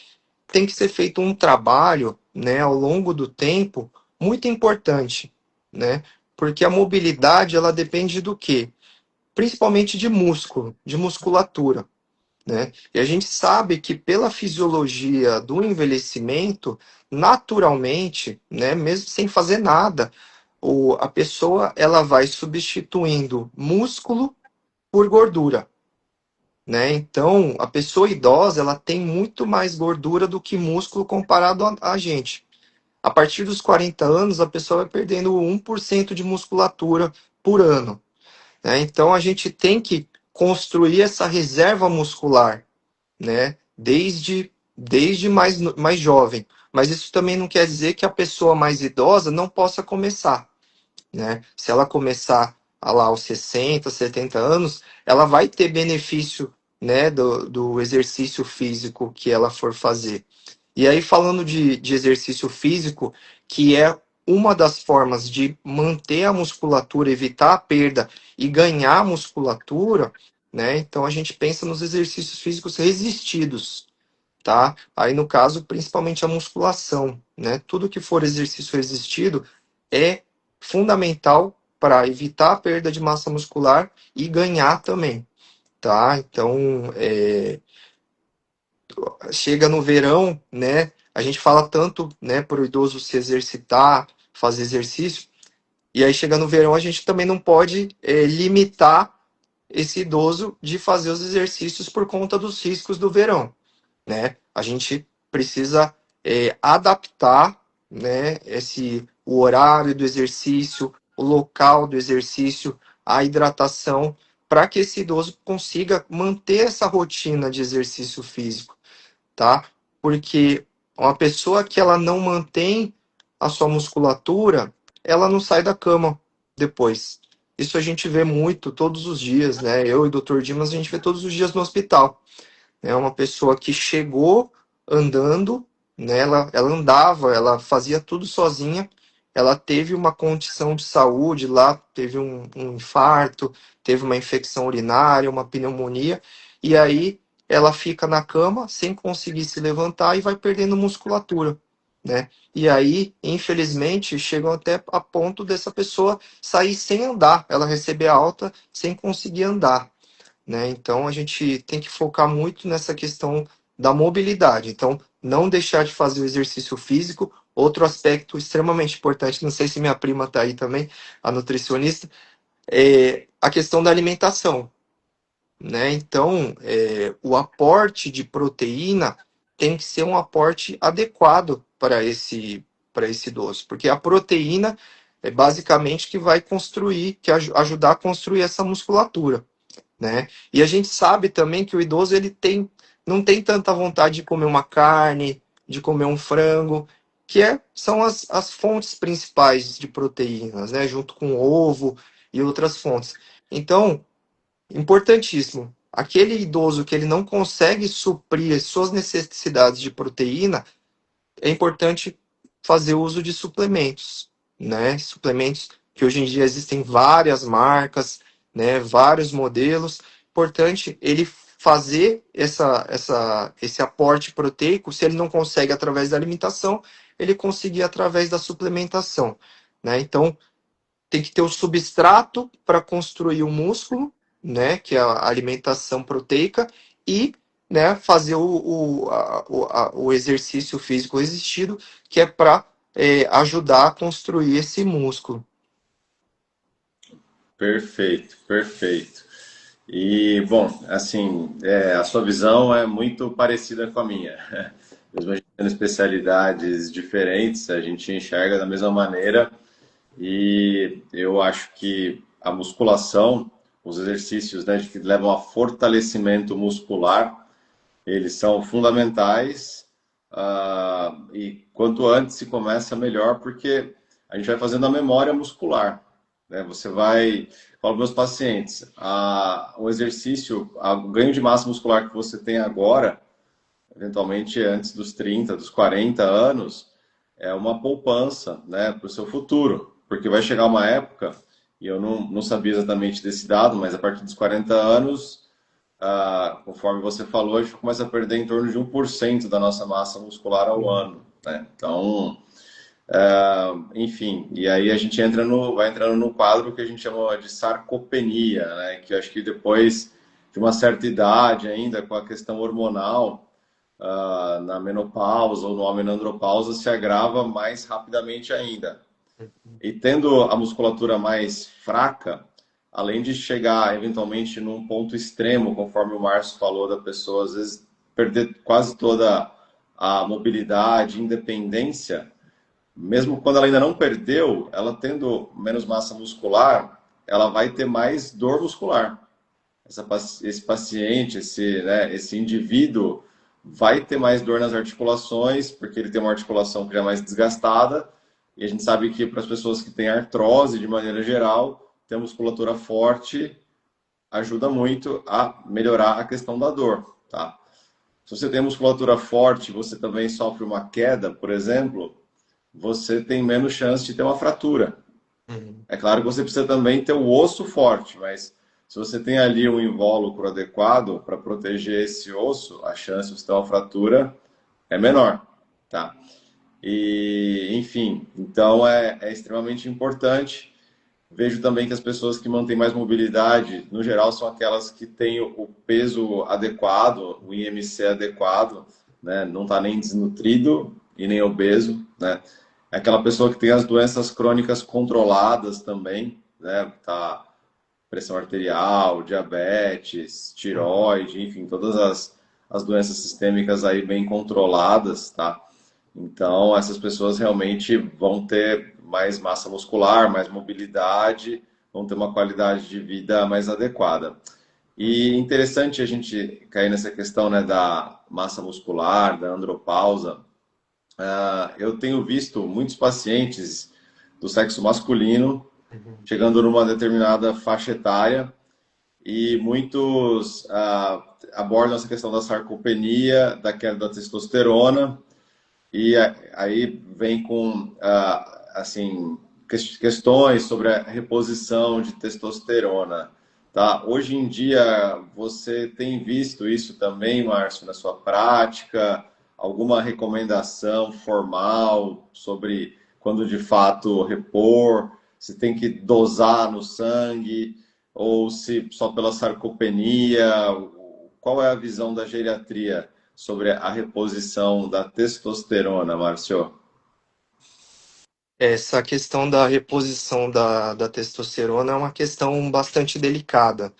tem que ser feito um trabalho, né, ao longo do tempo muito importante, né? Porque a mobilidade ela depende do quê? Principalmente de músculo, de musculatura, né? E a gente sabe que pela fisiologia do envelhecimento, naturalmente, né, mesmo sem fazer nada, a pessoa ela vai substituindo músculo por gordura, né? Então, a pessoa idosa, ela tem muito mais gordura do que músculo comparado a gente. A partir dos 40 anos, a pessoa vai perdendo 1% de musculatura por ano, né? Então, a gente tem que construir essa reserva muscular, né? Desde mais jovem. Mas isso também não quer dizer que a pessoa mais idosa não possa começar, né? Se ela começar lá aos 60, 70 anos, ela vai ter benefício, né, do exercício físico que ela for fazer. E aí, falando de exercício físico, que é uma das formas de manter a musculatura, evitar a perda e ganhar musculatura, né? Então a gente pensa nos exercícios físicos resistidos, tá? Aí no caso, principalmente a musculação, né? Tudo que for exercício resistido é fundamental para evitar a perda de massa muscular e ganhar também, tá? Então, chega no verão, né? A gente fala tanto, né, para o idoso se exercitar, fazer exercício, e aí chega no verão a gente também não pode limitar esse idoso de fazer os exercícios por conta dos riscos do verão, né? A gente precisa adaptar, né, o horário do exercício, o local do exercício, a hidratação, para que esse idoso consiga manter essa rotina de exercício físico, tá? Porque uma pessoa que ela não mantém a sua musculatura, ela não sai da cama depois. Isso a gente vê muito todos os dias, né? Eu e o Dr. Dimas, a gente vê todos os dias no hospital. É uma pessoa que chegou andando, né? Ela andava, ela fazia tudo sozinha. Ela teve uma condição de saúde lá, teve um infarto, teve uma infecção urinária, uma pneumonia, e aí ela fica na cama sem conseguir se levantar e vai perdendo musculatura, né? E aí, infelizmente, chegam até a ponto dessa pessoa sair sem andar, ela receber alta sem conseguir andar, né? Então a gente tem que focar muito nessa questão da mobilidade. Então, não deixar de fazer o exercício físico. Outro aspecto extremamente importante, não sei se minha prima está aí também, a nutricionista, é a questão da alimentação, né? Então, o aporte de proteína tem que ser um aporte adequado para esse idoso, porque a proteína é basicamente que vai construir, que ajudar a construir essa musculatura, né? E a gente sabe também que o idoso não tem tanta vontade de comer uma carne, de comer um frango, são as fontes principais de proteínas, né? Junto com ovo e outras fontes. Então, importantíssimo. Aquele idoso que ele não consegue suprir as suas necessidades de proteína, é importante fazer uso de suplementos, né? Suplementos que hoje em dia existem várias marcas, né? Vários modelos. Importante ele fazer esse aporte proteico, se ele não consegue através da alimentação, ele conseguir através da suplementação, né? Então, tem que ter o substrato para construir o músculo, né, que é a alimentação proteica, e né, fazer o exercício físico resistido, que é para ajudar a construir esse músculo. Perfeito, perfeito. E, bom, assim, a sua visão é muito parecida com a minha. Mesmo a gente tendo especialidades diferentes, a gente enxerga da mesma maneira e eu acho que a musculação, os exercícios, né, que levam a fortalecimento muscular, eles são fundamentais, e quanto antes se começa, melhor, porque a gente vai fazendo a memória muscular, né? Você vai, falo para meus pacientes, o exercício, o ganho de massa muscular que você tem agora, eventualmente antes dos 30, dos 40 anos, é uma poupança, né, para o seu futuro, porque vai chegar uma época, e eu não sabia exatamente desse dado, mas a partir dos 40 anos, conforme você falou, a gente começa a perder em torno de 1% da nossa massa muscular ao ano, né? Então, enfim, e aí a gente vai entrando no quadro que a gente chama de sarcopenia, né? Que eu acho que depois de uma certa idade ainda, com a questão hormonal, na menopausa ou no homem na andropausa, se agrava mais rapidamente ainda. E tendo a musculatura mais fraca, além de chegar eventualmente num ponto extremo, conforme o Márcio falou, da pessoa às vezes perder quase toda a mobilidade, independência, mesmo quando ela ainda não perdeu, ela tendo menos massa muscular, ela vai ter mais dor muscular. Esse paciente, esse indivíduo vai ter mais dor nas articulações, porque ele tem uma articulação que já é mais desgastada, e a gente sabe que para as pessoas que têm artrose, de maneira geral, ter musculatura forte ajuda muito a melhorar a questão da dor, tá? Se você tem musculatura forte, você também sofre uma queda, por exemplo, você tem menos chance de ter uma fratura. Uhum. É claro que você precisa também ter o osso forte, mas se você tem ali um invólucro adequado para proteger esse osso, a chance de você ter uma fratura é menor, tá? E, enfim, então é extremamente importante. Vejo também que as pessoas que mantêm mais mobilidade, no geral, são aquelas que têm o peso adequado, o IMC adequado, né? Não está nem desnutrido e nem obeso, né? É aquela pessoa que tem as doenças crônicas controladas também, né? Tá, pressão arterial, diabetes, tiroide, enfim, todas as doenças sistêmicas aí bem controladas, tá? Então, essas pessoas realmente vão ter mais massa muscular, mais mobilidade, vão ter uma qualidade de vida mais adequada. E interessante a gente cair nessa questão, né, da massa muscular, da andropausa. Eu tenho visto muitos pacientes do sexo masculino Uhum. chegando numa determinada faixa etária e muitos abordam essa questão da sarcopenia, da queda da testosterona, e aí vem com assim questões sobre a reposição de testosterona, tá? Hoje em dia você tem visto isso também, Márcio, na sua prática? Alguma recomendação formal sobre quando de fato repor? Se tem que dosar no sangue ou se só pela sarcopenia? Qual é a visão da geriatria sobre a reposição da testosterona, Márcio? Essa questão da reposição da testosterona é uma questão bastante delicada,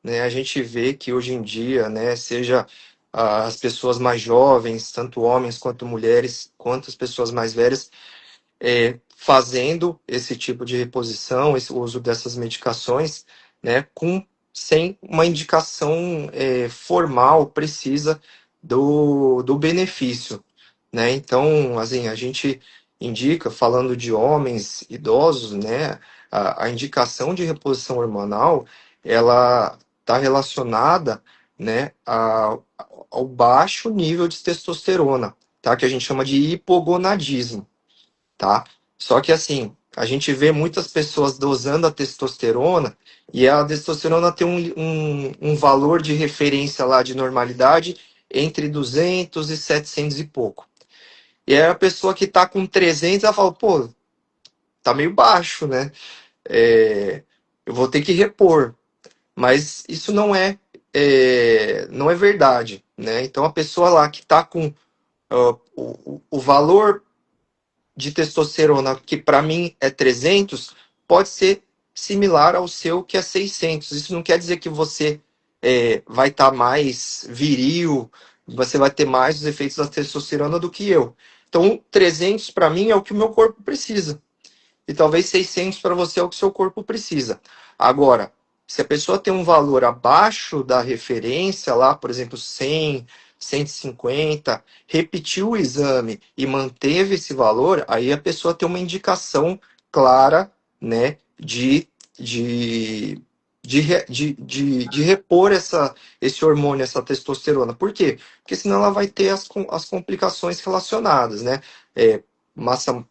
né? A gente vê que hoje em dia, né, seja as pessoas mais jovens, tanto homens quanto mulheres, quanto as pessoas mais velhas, fazendo esse tipo de reposição, esse uso dessas medicações, né, sem uma indicação formal, precisa do benefício, né? Então, assim, a gente indica, falando de homens idosos, né, a indicação de reposição hormonal, ela está relacionada, né, ao baixo nível de testosterona, tá? Que a gente chama de hipogonadismo, tá? Só que assim, A gente vê muitas pessoas dosando a testosterona e a testosterona tem um valor de referência lá de normalidade entre 200 e 700 e pouco. E aí a pessoa que está com 300, ela fala, pô, tá meio baixo, né? Eu vou ter que repor. Mas isso não é verdade, né? Então a pessoa lá que está com o valor de testosterona, que para mim é 300, pode ser similar ao seu, que é 600. Isso não quer dizer que você vai estar mais viril, você vai ter mais os efeitos da testosterona do que eu. Então, 300 para mim é o que o meu corpo precisa. E talvez 600 para você é o que seu corpo precisa. Agora, se a pessoa tem um valor abaixo da referência, lá, por exemplo, 100, 150, repetiu o exame e manteve esse valor, aí a pessoa tem uma indicação clara, né, de, de repor esse hormônio, essa testosterona. Por quê? Porque senão ela vai ter as complicações relacionadas, né? Massa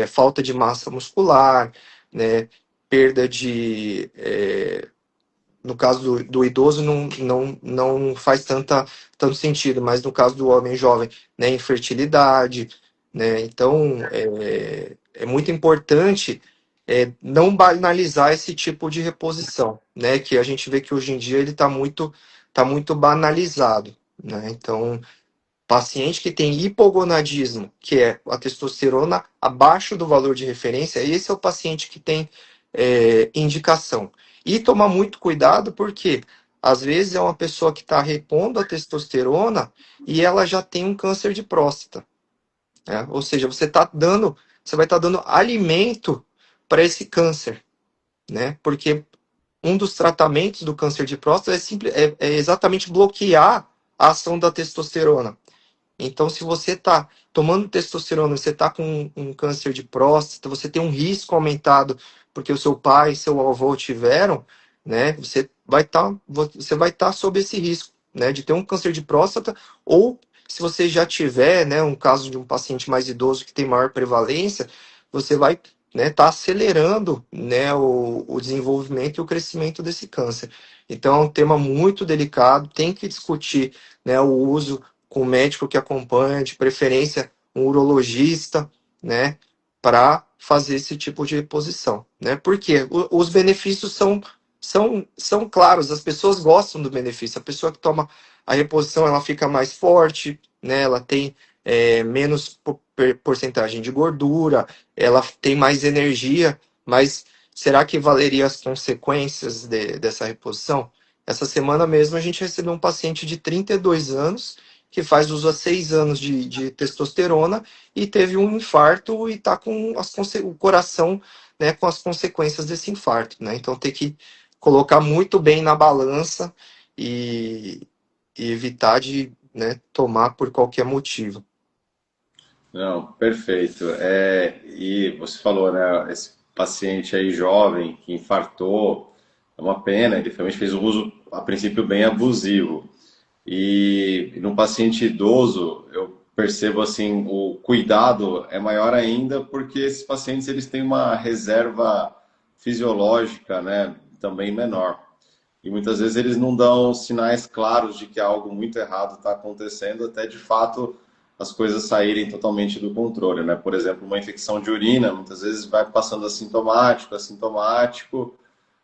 falta de massa muscular, né? Perda de. No caso do idoso, não faz tanto sentido, mas no caso do homem jovem, né? Infertilidade. Né? Então, é muito importante não banalizar esse tipo de reposição, né? Que a gente vê que hoje em dia ele tá muito banalizado. Né? Então, paciente que tem hipogonadismo, que é a testosterona abaixo do valor de referência, esse é o paciente que tem indicação. E tomar muito cuidado, porque às vezes é uma pessoa que está repondo a testosterona e ela já tem um câncer de próstata. Né? Ou seja, você vai estar dando alimento para esse câncer, né? Porque um dos tratamentos do câncer de próstata é exatamente bloquear a ação da testosterona. Então, se você está tomando testosterona, você está com um câncer de próstata, você tem um risco aumentado porque o seu pai e seu avô tiveram, né? Você vai estar sob esse risco, né? De ter um câncer de próstata, ou se você já tiver, né? Um caso de um paciente mais idoso que tem maior prevalência, você vai, né? Tá acelerando, né? O desenvolvimento e o crescimento desse câncer. Então, é um tema muito delicado, tem que discutir, né? O uso com o médico que acompanha, de preferência um urologista, né, para fazer esse tipo de reposição, né? Porque os benefícios são claros, as pessoas gostam do benefício. A pessoa que toma a reposição, ela fica mais forte, né? Ela tem menos porcentagem de gordura, ela tem mais energia, mas será que valeria as consequências dessa reposição? Essa semana mesmo a gente recebeu um paciente de 32 anos que faz uso há 6 anos de testosterona e teve um infarto e está com o coração, né, com as consequências desse infarto. Né? Então tem que colocar muito bem na balança e, e evitar de, né, tomar por qualquer motivo. Não, perfeito. E você falou, né, esse paciente aí jovem que infartou, é uma pena, ele realmente fez um uso, a princípio, bem abusivo. E no paciente idoso, eu percebo assim, o cuidado é maior ainda porque esses pacientes eles têm uma reserva fisiológica, né, também menor. E muitas vezes eles não dão sinais claros de que algo muito errado está acontecendo, até de fato as coisas saírem totalmente do controle, né? Por exemplo, uma infecção de urina, muitas vezes vai passando assintomático, assintomático,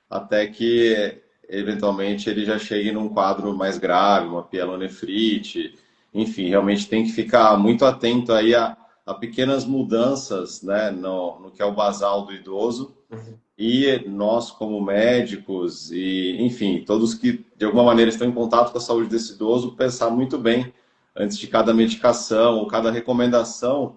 até que eventualmente ele já chegue num quadro mais grave, uma pielonefrite, enfim, realmente tem que ficar muito atento aí a pequenas mudanças, né, no que é o basal do idoso, Uhum. e nós como médicos e, enfim, todos que de alguma maneira estão em contato com a saúde desse idoso, pensar muito bem antes de cada medicação ou cada recomendação,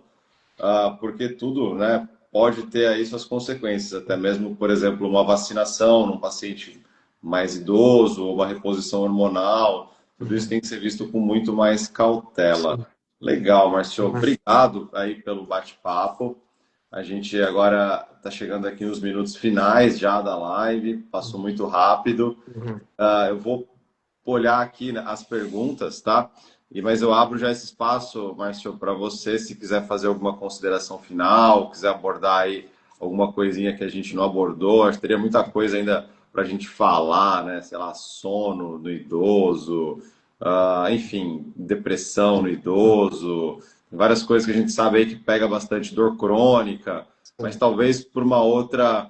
porque tudo, né, pode ter aí suas consequências, até mesmo, por exemplo, uma vacinação num paciente mais idoso, ou uma reposição hormonal, tudo isso Uhum. tem que ser visto com muito mais cautela. Sim. Legal, Marcio, Uhum. obrigado aí pelo bate-papo. A gente agora está chegando aqui nos minutos finais já da live, passou muito rápido. Uhum. Eu vou olhar aqui as perguntas, tá? Mas eu abro já esse espaço, Márcio, para você, se quiser fazer alguma consideração final, quiser abordar aí alguma coisinha que a gente não abordou. Acho que teria muita coisa ainda para a gente falar, né? Sei lá, sono no idoso, enfim, depressão no idoso, várias coisas que a gente sabe aí que pega bastante dor crônica, mas Sim. talvez por uma outra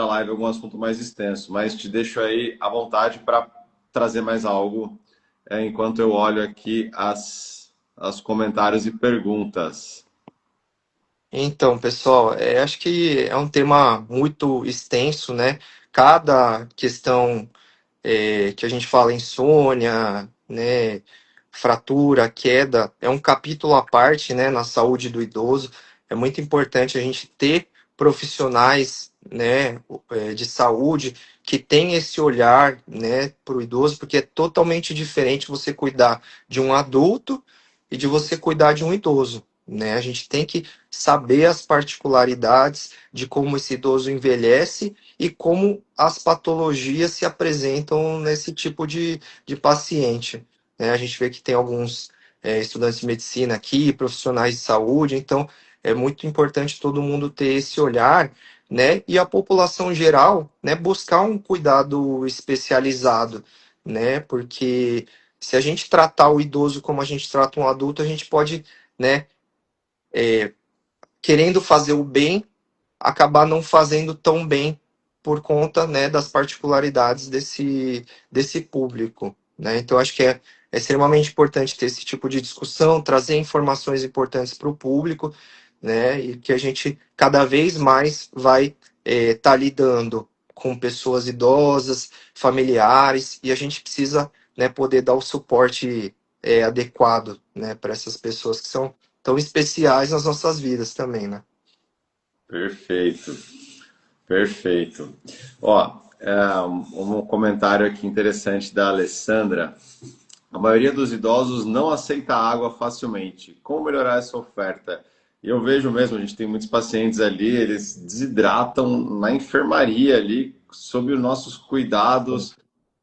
live, algum assunto mais extenso. Mas te deixo aí à vontade para trazer mais algo enquanto eu olho aqui as comentários e perguntas. Então, pessoal, acho que é um tema muito extenso, né? Cada questão que a gente fala insônia, né, fratura, queda, é um capítulo à parte, né, na saúde do idoso. É muito importante a gente ter profissionais, né, de saúde que tem esse olhar, né, para o idoso, porque é totalmente diferente você cuidar de um adulto e de você cuidar de um idoso. Né? A gente tem que saber as particularidades de como esse idoso envelhece e como as patologias se apresentam nesse tipo de paciente. Né? A gente vê que tem alguns estudantes de medicina aqui, profissionais de saúde, então é muito importante todo mundo ter esse olhar, né? E a população geral, né, buscar um cuidado especializado, né? Porque se a gente tratar o idoso como a gente trata um adulto, a gente pode, né, querendo fazer o bem, acabar não fazendo tão bem por conta, né, das particularidades desse público, né? Então acho que é extremamente importante ter esse tipo de discussão, trazer informações importantes para o público, né? E que a gente cada vez mais vai estar lidando com pessoas idosas, familiares, e a gente precisa, né, poder dar o suporte adequado, né, para essas pessoas que são tão especiais nas nossas vidas também, né? Perfeito, perfeito. Ó, um comentário aqui interessante da Alessandra. A maioria dos idosos não aceita água facilmente. Como melhorar essa oferta? E eu vejo mesmo, a gente tem muitos pacientes ali, eles desidratam na enfermaria ali, sob os nossos cuidados.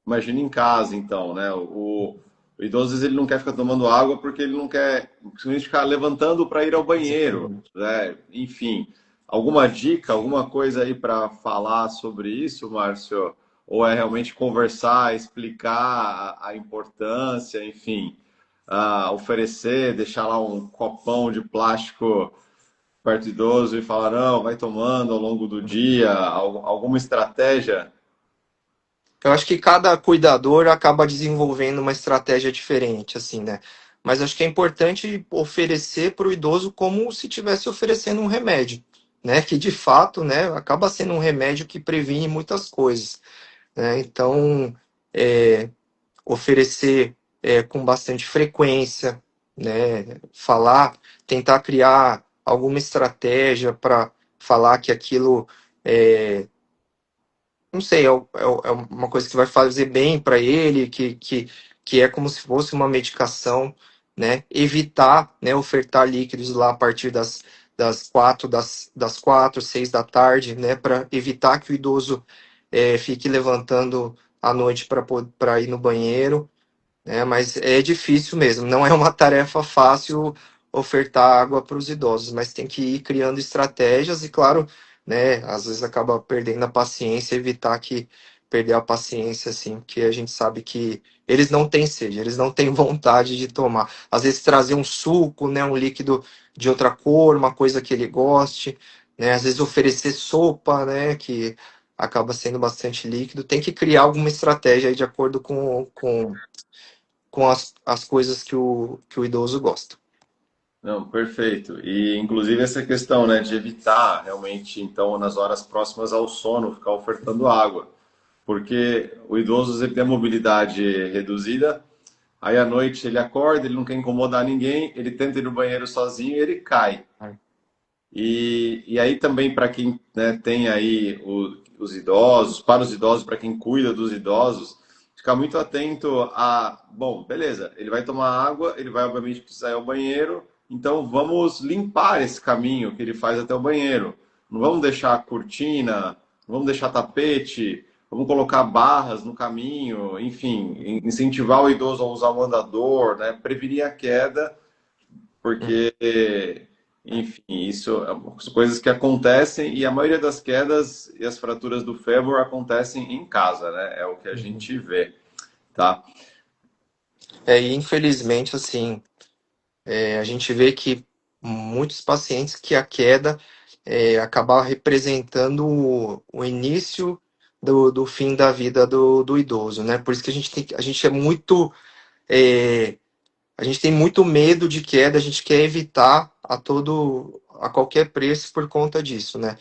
Imagina em casa, então, né? O idoso, às vezes, ele não quer ficar tomando água porque ele não quer simplesmente ficar levantando para ir ao banheiro, Exatamente. né? Enfim, alguma dica, alguma coisa aí para falar sobre isso, Márcio? Ou é realmente conversar, explicar a importância, enfim, oferecer, deixar lá um copão de plástico perto do idoso e falar, não, vai tomando ao longo do dia, alguma estratégia? Eu acho que cada cuidador acaba desenvolvendo uma estratégia diferente, assim, né? Mas acho que é importante oferecer para o idoso como se estivesse oferecendo um remédio, né? Que de fato, né, acaba sendo um remédio que previne muitas coisas, né? Então, é, oferecer com bastante frequência, né? Falar, tentar criar alguma estratégia para falar que aquilo não sei, é uma coisa que vai fazer bem para ele, que é como se fosse uma medicação, né? Evitar, né, ofertar líquidos lá a partir das 6 da tarde, né? Para evitar que o idoso fique levantando à noite para ir no banheiro, né? Mas é difícil mesmo, não é uma tarefa fácil ofertar água para os idosos, mas tem que ir criando estratégias e, claro, né, às vezes acaba perdendo a paciência, evitar que perder a paciência, assim, porque a gente sabe que eles não têm sede, eles não têm vontade de tomar. Às vezes trazer um suco, né, um líquido de outra cor, uma coisa que ele goste, né, às vezes oferecer sopa, né, que acaba sendo bastante líquido. Tem que criar alguma estratégia aí de acordo com as coisas que o idoso gosta. Não, perfeito. E inclusive essa questão, né, de evitar realmente, então, nas horas próximas ao sono, ficar ofertando água, porque o idoso ele tem a mobilidade reduzida, aí à noite ele acorda, ele não quer incomodar ninguém, ele tenta ir no banheiro sozinho e ele cai. E aí também para quem, né, tem aí os idosos, para os idosos, para quem cuida dos idosos, ficar muito atento a, bom, beleza, ele vai tomar água, ele vai obviamente precisar ir ao banheiro, então vamos limpar esse caminho que ele faz até o banheiro. Não vamos deixar cortina, não vamos deixar tapete, vamos colocar barras no caminho, enfim, incentivar o idoso a usar o andador, né, prevenir a queda, Uhum. porque Enfim, isso são coisas que acontecem e a maioria das quedas e as fraturas do fémur acontecem em casa, né? É o que a Uhum. gente vê, tá? E infelizmente, assim, a gente vê que muitos pacientes que a queda acaba representando o início do fim da vida do idoso, né? Por isso que a gente é muito, é, a gente tem muito medo de queda, a gente quer evitar a qualquer preço por conta disso, né?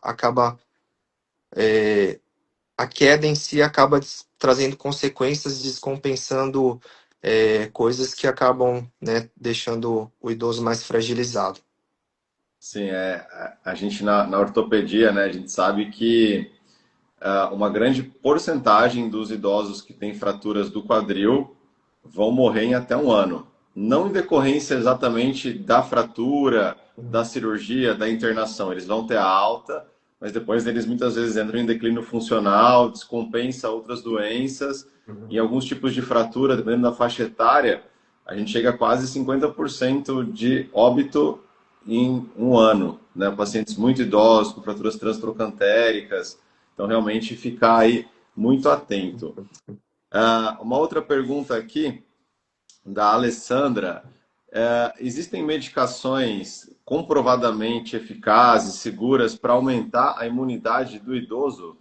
Acaba a queda em si acaba trazendo consequências, descompensando coisas que acabam, né, deixando o idoso mais fragilizado. Sim, a gente na ortopedia, né, a gente sabe que uma grande porcentagem dos idosos que têm fraturas do quadril vão morrer em até um ano. Não em decorrência exatamente da fratura, da cirurgia, da internação. Eles vão ter a alta, mas depois eles muitas vezes entram em declínio funcional, descompensa outras doenças. Em alguns tipos de fratura, dependendo da faixa etária, a gente chega a quase 50% de óbito em um ano, né? Pacientes muito idosos, com fraturas transtrocantéricas. Então, realmente, ficar aí muito atento. Uma outra pergunta aqui, da Alessandra. Existem medicações comprovadamente eficazes, seguras para aumentar a imunidade do idoso?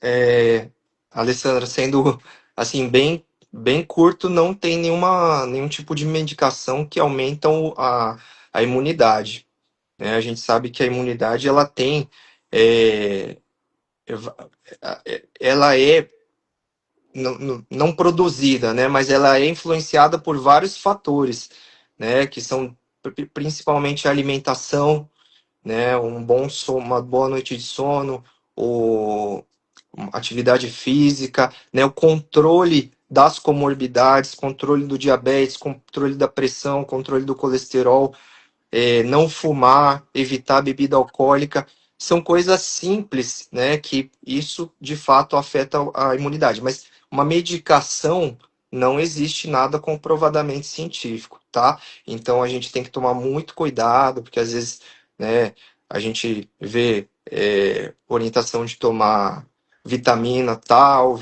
É, Alessandra, sendo assim bem curto, não tem nenhum tipo de medicação que aumentam a imunidade, né? A gente sabe que a imunidade ela tem é, ela é não produzida, né? Mas ela é influenciada por vários fatores, né? Que são principalmente a alimentação, né? Uma boa noite de sono, o, atividade física, né? O controle das comorbidades, controle do diabetes, controle da pressão, controle do colesterol, não fumar, evitar bebida alcoólica, são coisas simples, né, que isso de fato afeta a imunidade, mas uma medicação não existe nada comprovadamente científico, tá? Então a gente tem que tomar muito cuidado, porque às vezes, né, a gente vê orientação de tomar vitamina tal,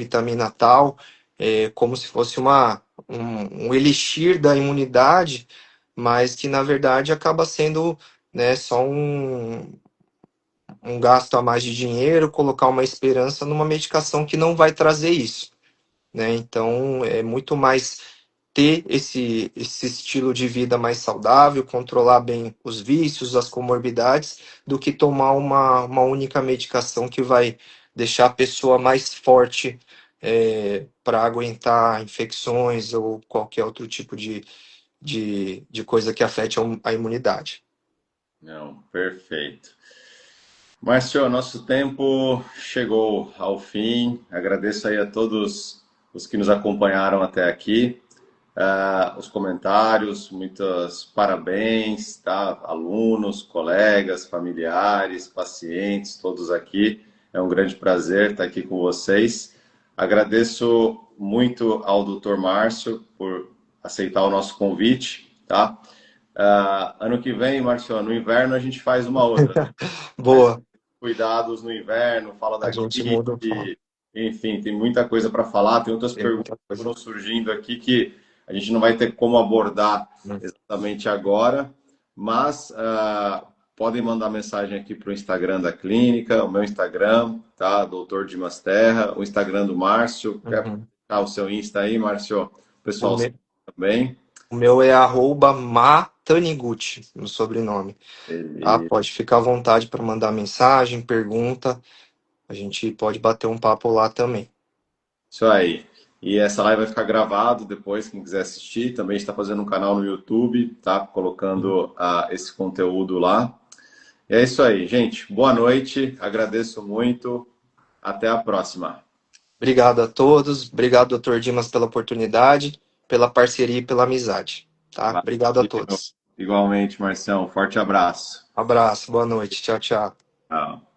como se fosse um elixir da imunidade, mas que na verdade acaba sendo, né, só um gasto a mais de dinheiro, colocar uma esperança numa medicação que não vai trazer isso, né? Então é muito mais ter esse estilo de vida mais saudável, controlar bem os vícios, as comorbidades, do que tomar uma única medicação que vai deixar a pessoa mais forte para aguentar infecções ou qualquer outro tipo de coisa que afete a imunidade. Não, perfeito. Márcio, nosso tempo chegou ao fim. Agradeço aí a todos os que nos acompanharam até aqui. Os comentários, muitos parabéns, tá? Alunos, colegas, familiares, pacientes, todos aqui. É um grande prazer estar aqui com vocês. Agradeço muito ao Dr. Márcio por aceitar o nosso convite, tá? Ano que vem, Márcio, no inverno a gente faz uma outra. Mas Boa, cuidados no inverno, fala a da gente muda o foco. gripe, enfim, tem muita coisa para falar. Tem outras Tem perguntas muita que coisa. foram surgindo aqui que a gente não vai ter como abordar Né? exatamente agora, mas podem mandar mensagem aqui para o Instagram da clínica, o meu Instagram, tá? Doutor Dimas Terra, o Instagram do Márcio. Quer Uhum. colocar o seu Insta aí, Márcio? O O pessoal sabe meu, também. o meu é @mataniguchi, no sobrenome. Ah, Ele... pode ficar à vontade para mandar mensagem, pergunta. A gente pode bater um papo lá também. Isso aí. E essa live vai ficar gravado depois, quem quiser assistir. Também está fazendo um canal no YouTube, tá? Colocando esse conteúdo lá. E é isso aí, gente. Boa noite. Agradeço muito. Até a próxima. Obrigado a todos. Obrigado, doutor Dimas, pela oportunidade, pela parceria e pela amizade. Tá? Obrigado a Valeu. todos. Igualmente, Marcião. Forte abraço. Abraço, boa noite. Tchau, tchau. Tchau.